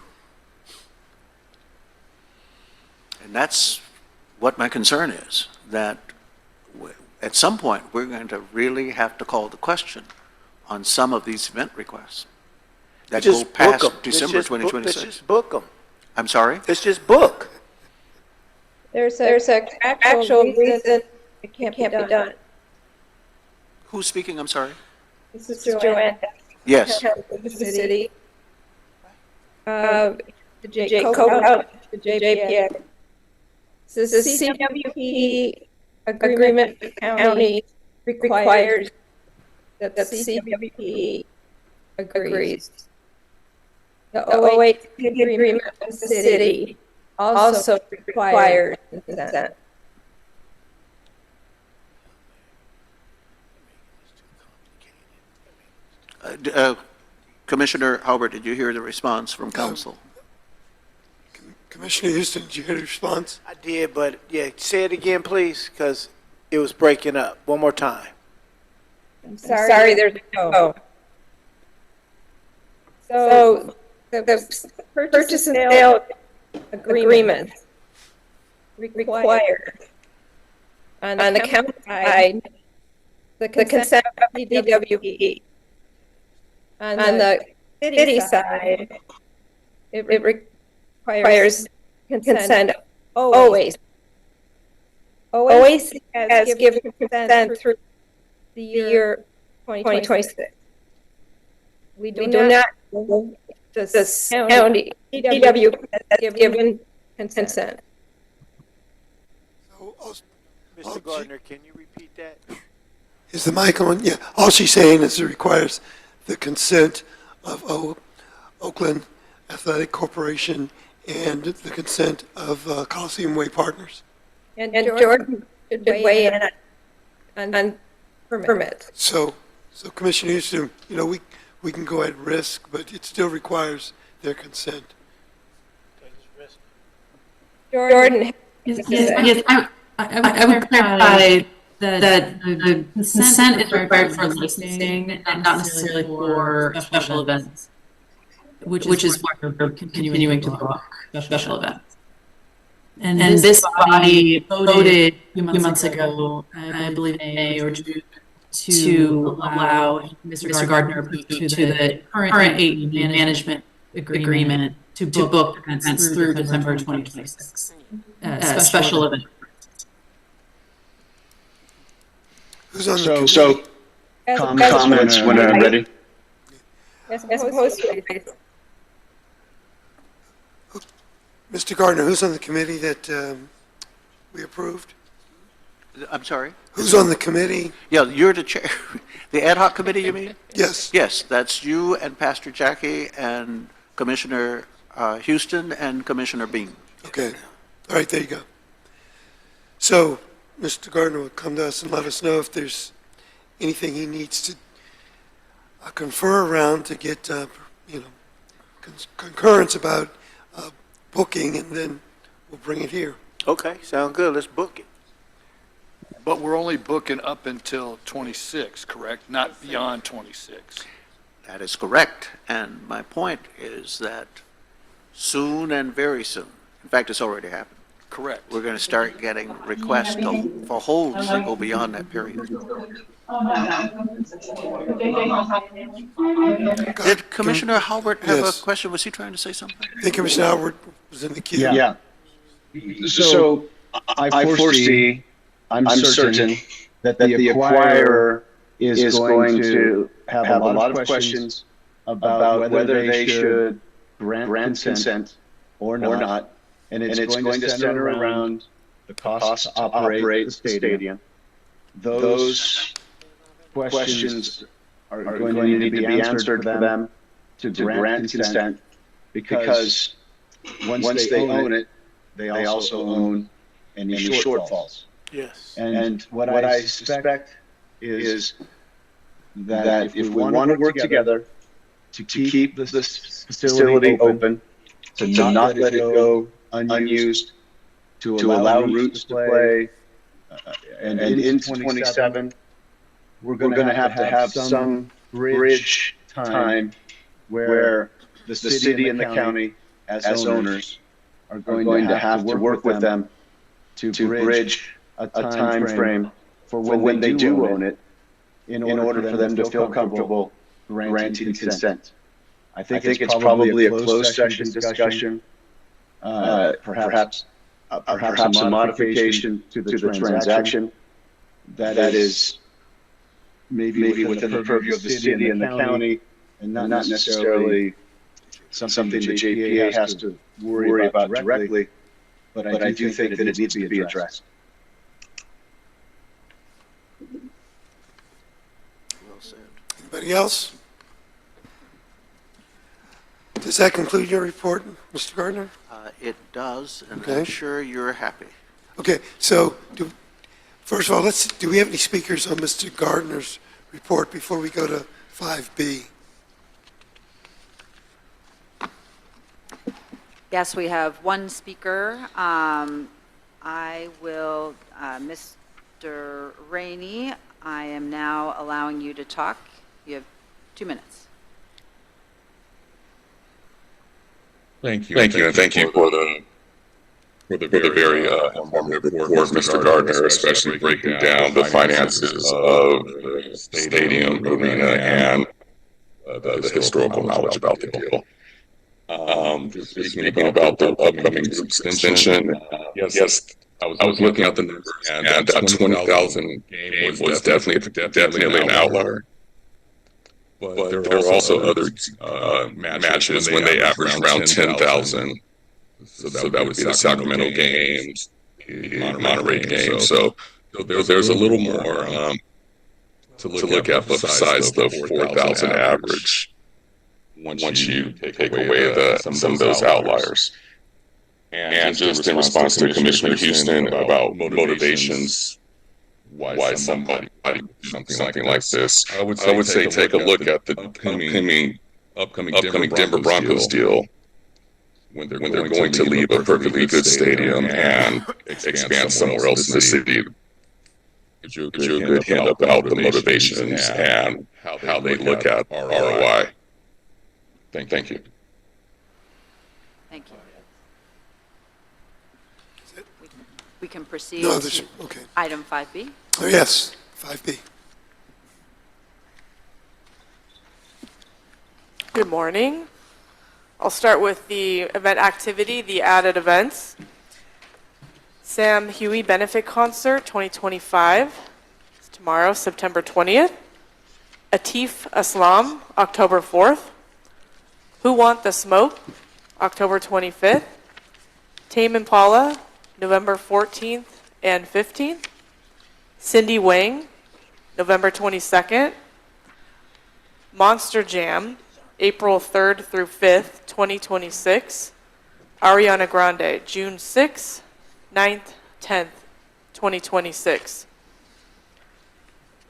And that's what my concern is, that at some point, we're going to really have to call the question on some of these event requests that go past December 2026. Let's just book them. I'm sorry? Let's just book. There's an actual reason it can't be done. Who's speaking? I'm sorry? This is Joanne. Yes. The city. The JPA. So the CWP agreement with the county requires that the CWP agrees. The OACCA agreement with the city also requires consent. Commissioner Haubert, did you hear the response from council? Commissioner Houston, did you hear the response? I did, but yeah, say it again, please, because it was breaking up. One more time. I'm sorry, there's no. So the purchase and sale agreement requires on the county side the consent of the DWP. On the city side, it requires consent always. OACCA has given consent through the year 2026. We do not, the county, DW has given consent. Mr. Gardner, can you repeat that? Is the mic on? Yeah. All she's saying is it requires the consent of Oakland Athletic Corporation and the consent of Coliseum Way Partners. And Jordan should weigh in on permits. So Commissioner Houston, we can go at risk, but it still requires their consent. Jordan. Yes, I would clarify that the consent is required for licensing and not necessarily for special events, which is why we're continuing to book special events. And this body voted a few months ago, I believe in May or June, to allow Mr. Gardner to the current AE management agreement to book events through December 2026, special event. Who's on the So comments when I'm ready. As opposed to Mr. Gardner, who's on the committee that we approved? I'm sorry? Who's on the committee? Yeah, you're the chair. The ad hoc committee, you mean? Yes. Yes, that's you and Pastor Jackie and Commissioner Houston and Commissioner Bean. Okay. All right, there you go. So Mr. Gardner will come to us and let us know if there's anything he needs to confer around to get, concurrence about booking, and then we'll bring it here. Okay, sound good. Let's book it. But we're only booking up until 26, correct? Not beyond 26. That is correct. And my point is that soon and very soon, in fact, it's already happened, Correct. we're going to start getting requests for holds that go beyond that period. Did Commissioner Haubert have Yes. a question? Was he trying to say something? I think Commissioner Howard was in the queue. Yeah. So I foresee, I'm certain that the acquirer is going to have a lot of questions about whether they should grant consent or not. And it's going to center around the cost to operate the stadium. Those questions are going to need to be answered for them to grant consent, because once they own it, they also own any shortfalls. Yes. And what I suspect is that if we want to work together to keep this facility open, to not let it go unused, to allow roots to play, and into 27, we're going to have some bridge time where the city and the county, as owners, are going to have to work with them to bridge a time frame for when they do own it, in order for them to feel comfortable granting consent. I think it's probably a closed session discussion, perhaps a modification to the transaction that is maybe within the purview of the city and the county, and not necessarily something the JPA has to worry about directly, but I do think that it needs to be addressed. Well said. Anybody else? Does that conclude your report, Mr. Gardner? It does, and Okay. I'm sure you're happy. Okay, so first of all, do we have any speakers on Mr. Gardner's report before we go to 5B? Yes, we have one speaker. I will, Mr. Rainey, I am now allowing you to talk. You have 2 minutes. Thank you, and thank you for the very informative report, Mr. Gardner, especially breaking down the finances of the stadium, arena, and the historical knowledge about the deal. Just speaking about the upcoming extension, yes, I was looking at the numbers, and that 20,000 game was definitely an outlier. But there are also other matches when they average around 10,000. So that would be the Sacramento games, the Monterey games. So there's a little more to look at besides the 4,000 average once you take away some of those outliers. And just in response to Commissioner Houston about motivations, why somebody do something like this, I would say take a look at the upcoming Denver Broncos deal when they're going to leave a perfectly good stadium and expand somewhere else in the city. Gives you a good hint about the motivations and how they look at ROI. Thank you. Thank you. We can proceed No, to okay. item 5B. Oh, yes, 5B. Good morning. I'll start with the event activity, the added events. Sam Huey Benefit Concert 2025, it's tomorrow, September 20th. Atif Aslam, October 4th. Who Want the Smoke, October 25th. Tame Impala, November 14th and 15th. Cindy Wang, November 22nd. Monster Jam, April 3rd through 5th, 2026. Ariana Grande, June 6th, 9th, 10th, 2026.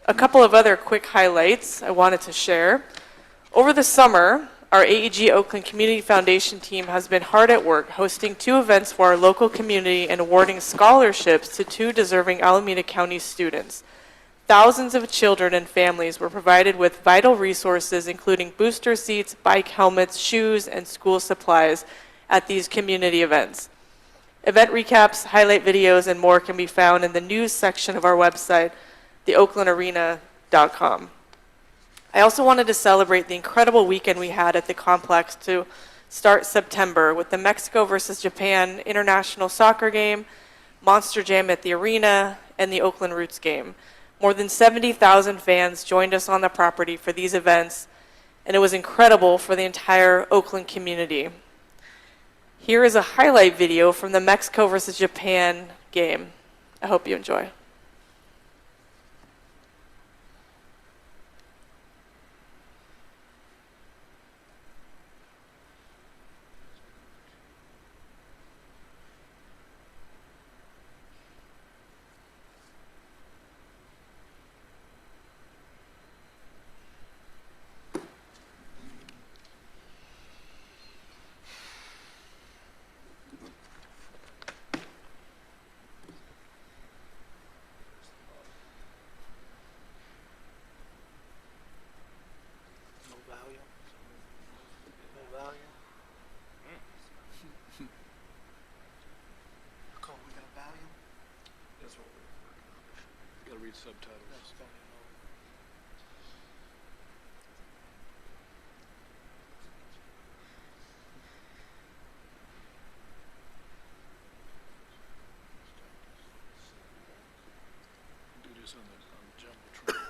A couple of other quick highlights I wanted to share. Over the summer, our AEG Oakland Community Foundation team has been hard at work hosting 2 events for our local community and awarding scholarships to 2 deserving Alameda County students. Thousands of children and families were provided with vital resources, including booster seats, bike helmets, shoes, and school supplies at these community events. Event recaps, highlight videos, and more can be found in the news section of our website, theoaklandarena.com. I also wanted to celebrate the incredible weekend we had at the complex to start September with the Mexico versus Japan international soccer game, Monster Jam at the arena, and the Oakland Roots game. More than 70,000 fans joined us on the property for these events, and it was incredible for the entire Oakland community. Here is a highlight video from the Mexico versus Japan game. I hope you enjoy. Gotta read subtitles. Do this on the Jumbotron.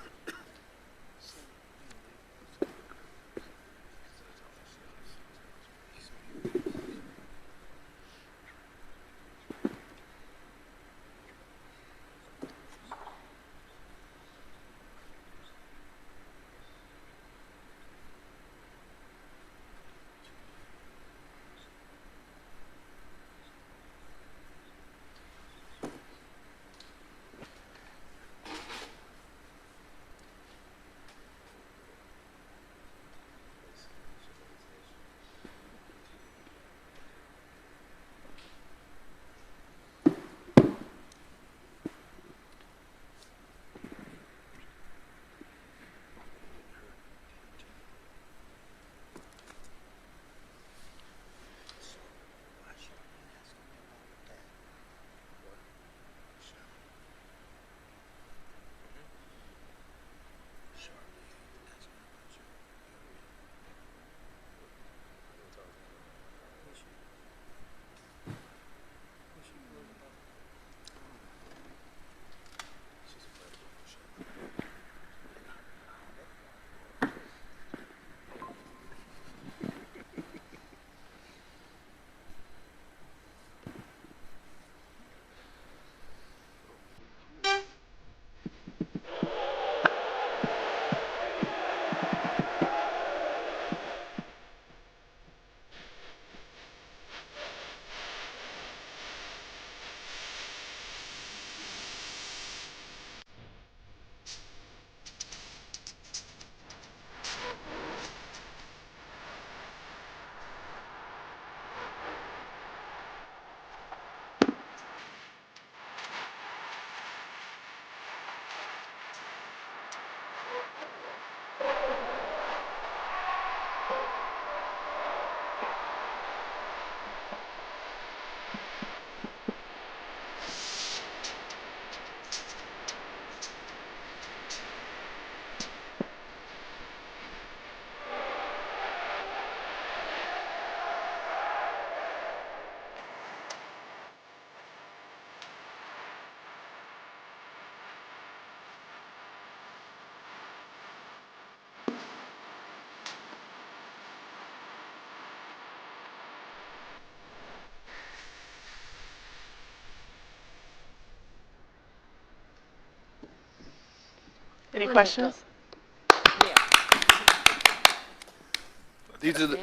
Any questions? These are the,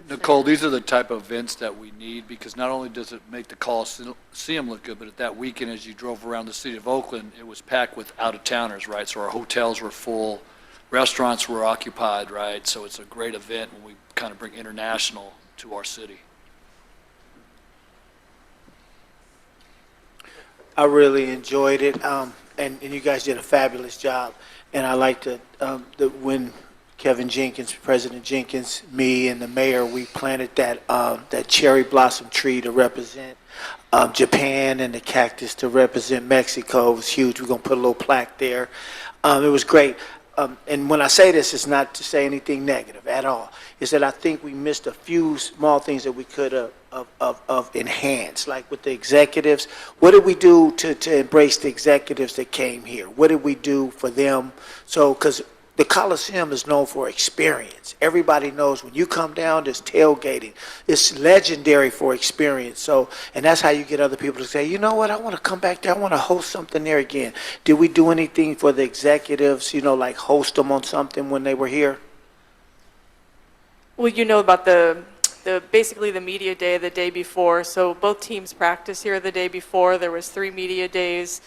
Nicole, these are the type of events that we need, because not only does it make the Coliseum look good, but at that weekend, as you drove around the city of Oakland, it was packed with out-of-towners, right? So our hotels were full. restaurants were occupied, right? So it's a great event when we kind of bring international to our city. I really enjoyed it, and you guys did a fabulous job. And I like to, when Kevin Jenkins, President Jenkins, me, and the mayor, we planted that cherry blossom tree to represent Japan and the cactus to represent Mexico. It was huge. We're going to put a little plaque there. It was great. And when I say this, it's not to say anything negative at all. It's that I think we missed a few small things that we could have enhanced, like with the executives. What did we do to embrace the executives that came here? What did we do for them? So, because the Coliseum is known for experience. Everybody knows when you come down, there's tailgating. It's legendary for experience. So, and that's how you get other people to say, you know what, I want to come back there. I want to host something there again. Did we do anything for the executives, like host them on something when they were here? Well, you know about the basically the media day the day before. So both teams practiced here the day before. There was 3 media days.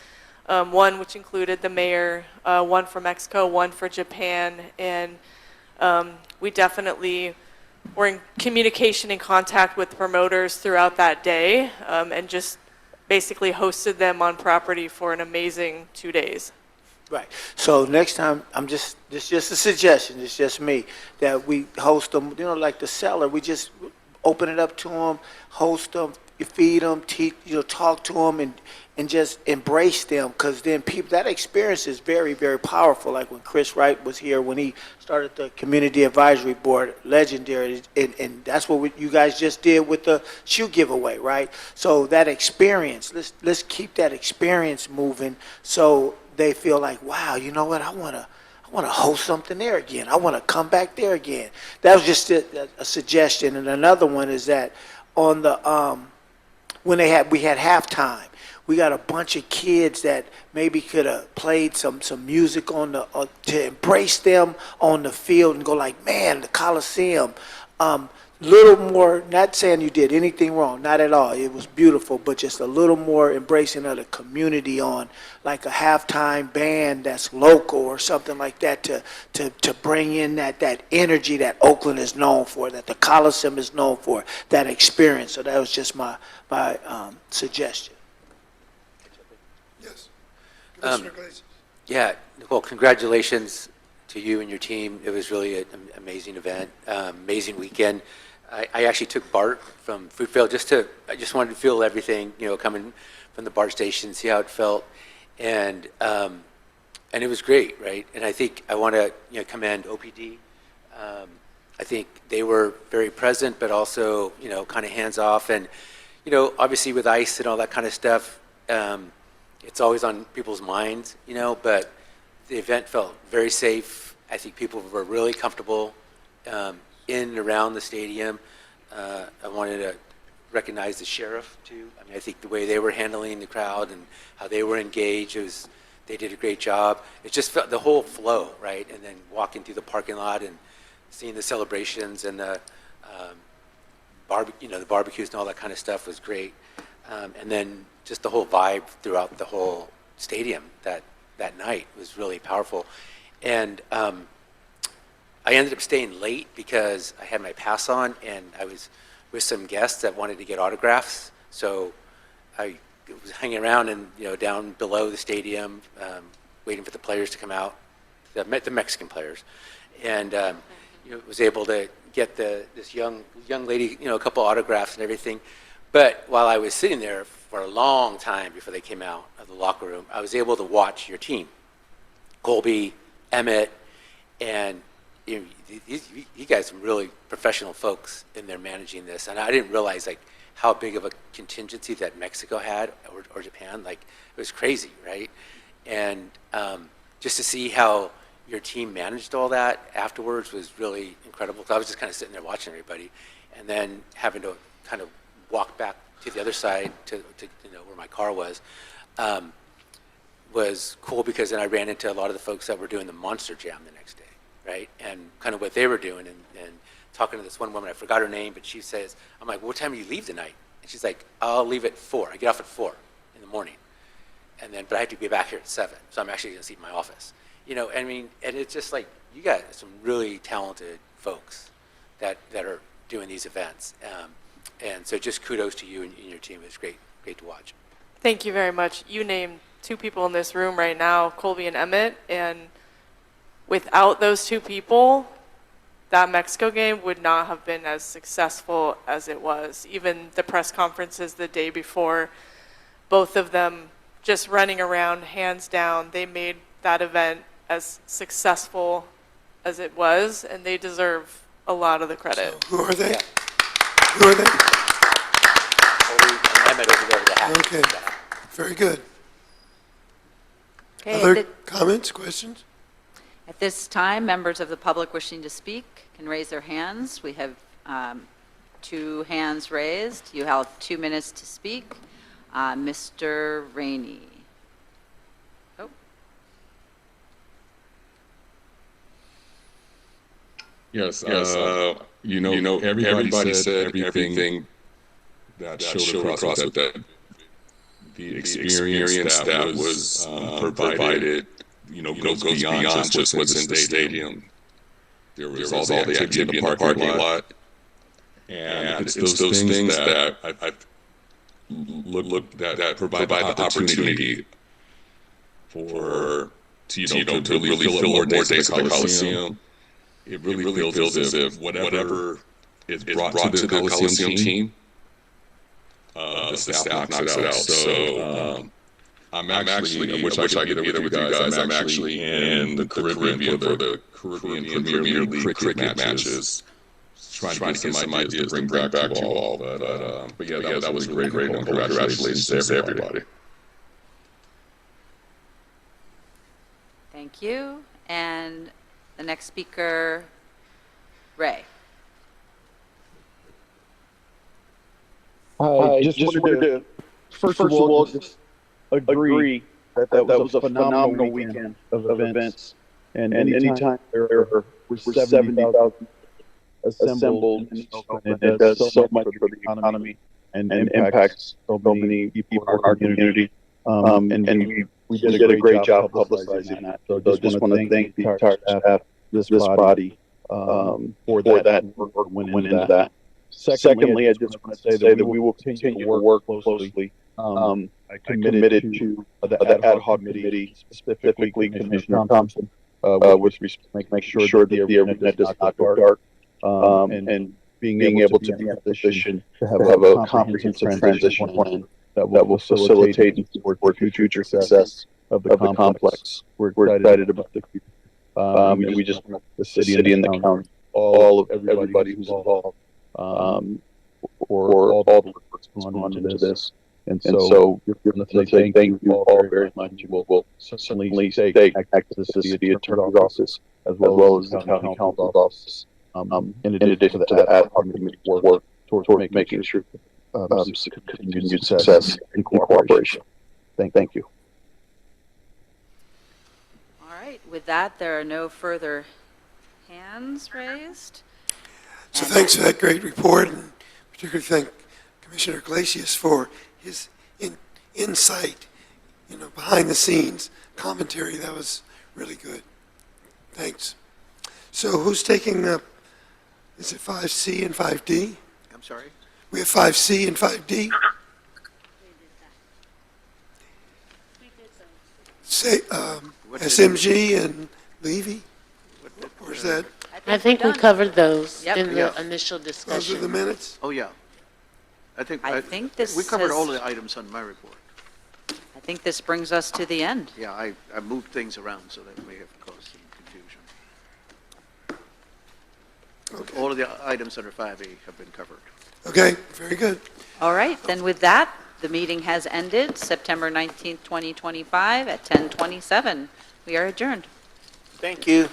One which included the mayor, one for Mexico, one for Japan, and we definitely were in communication and contact with promoters throughout that day, and just basically hosted them on property for an amazing 2 days. Right. So next time, it's just a suggestion, it's just me, that we host them, like the cellar, we just open it up to them, host them, you feed them, talk to them, and just embrace them, because then people, that experience is very, very powerful. Like when Chris Wright was here, when he started the Community Advisory Board, legendary, and that's what you guys just did with the shoe giveaway, right? So that experience, let's keep that experience moving, so they feel like, wow, you know what, I want to host something there again. I want to come back there again. That was just a suggestion. And another one is that on the when we had halftime, we got a bunch of kids that maybe could have played some music on to embrace them on the field and go like, man, the Coliseum. Little more, not saying you did anything wrong, not at all. It was beautiful, but just a little more embracing of the community on like a halftime band that's local or something like that to bring in that energy that Oakland is known for, that the Coliseum is known for, that experience. So that was just my suggestion. Yes. Commissioner Glazer. Yeah, well, congratulations to you and your team. It was really an amazing event, amazing weekend. I actually took Bart from Fruitvale I just wanted to feel everything, coming from the BART station, see how it felt, and it was great, right? And I think I want to commend OPD. I think they were very present, but also kind of hands off, and obviously with ice and all that kind of stuff, it's always on people's minds, but the event felt very safe. I think people were really comfortable in and around the stadium. I wanted to recognize the sheriff too. I mean, I think the way they were handling the crowd and how they were engaged, they did a great job. It just felt the whole flow, right? And then walking through the parking lot and seeing the celebrations and the the barbecues and all that kind of stuff was great. And then just the whole vibe throughout the whole stadium that night was really powerful. And I ended up staying late because I had my pass on and I was with some guests that wanted to get autographs. So I was hanging around and down below the stadium, waiting for the players to come out, the Mexican players, and was able to get this young lady a couple autographs and everything. But while I was sitting there for a long time before they came out of the locker room, I was able to watch your team, Colby, Emmett, and you guys are really professional folks in there managing this. And I didn't realize how big of a contingency that Mexico had or Japan. It was crazy, right? And just to see how your team managed all that afterwards was really incredible. So I was just kind of sitting there watching everybody, and then having to kind of walk back to the other side to where my car was cool, because then I ran into a lot of the folks that were doing the Monster Jam the next day, right? And kind of what they were doing, and talking to this one woman, I forgot her name, but she says, I'm like, what time do you leave tonight? And she's like, I'll leave at 4. I get off at 4 in the morning. and then, but I have to be back here at 7, so I'm actually going to see my office. You know, I mean, and it's just like, you got some really talented folks that are doing these events. And so just kudos to you and your team. It's great to watch. Thank you very much. You named 2 people in this room right now, Colby and Emmett, and without those 2 people, that Mexico game would not have been as successful as it was. Even the press conferences the day before, both of them just running around, hands down, they made that event as successful as it was, and they deserve a lot of the credit. So who are they? Yeah. Who are they? Colby and Emmett over there with the hat. Okay, very good. Okay, Other comments, questions? at this time, members of the public wishing to speak can raise their hands. We have 2 hands raised. You have 2 minutes to speak. Mr. Rainey. Oh. Yes, you know, everybody said everything that showed across with that. The experience that was provided, goes beyond just what's in the stadium. There was all the activity in the parking lot. And it's those things that I've looked that provide the opportunity to really fill more days at the Coliseum. It really feels as if whatever is brought to the Coliseum team, the staff knocks it out. So I'm actually, I wish I could get with you guys. I'm actually in the Caribbean for the Caribbean Premier League cricket matches, trying to get some ideas to bring back to all. But yeah, that was great. And congratulations to everybody. Thank you. And the next speaker, Ray. I just wanted to first of all, just agree that was a phenomenal weekend of events. And anytime there were 70,000 assembled in Oakland, it does so much for the economy and impacts so many people in our community. And we did a great job publicizing that. So I just want to thank the entire staff, this body, for that work went into that. Secondly, I just want to say that we will continue to work closely. I committed to the ad hoc committee, specifically Commissioner Thompson, with make sure that the arena does not go dark, and being able to be in a position to have a comprehensive transition plan that will facilitate and support the future success of the complex. We're excited about the future. And we just want the city and the county, all of everybody who's involved, for all the work that's gone into this. And so you're going to say thank you all very much. We'll certainly stay connected to the city attorney's office as well as the county counsel's office, in addition to the ad hoc committee work toward making sure continued success and cooperation. Thank you. All right. With that, there are no further hands raised. So thanks for that great report, and particularly thank Commissioner Iglesias for his insight, behind the scenes commentary. That was really good. Thanks. So who's taking up, is it 5C and 5D? I'm sorry? We have 5C and 5D? Say, SMG and Levy? Or is that? I think we covered those Yep. in the Yeah. initial Those are discussion. the minutes? Oh, yeah. I think this we covered all has- the items on my report. I think this brings us to the end. Yeah, I moved things around so that may have caused some confusion. Okay. All of the items under 5A have been covered. Okay, very good. All right. Then with that, the meeting has ended September 19th, 2025 at 10:27. We are adjourned. Thank you.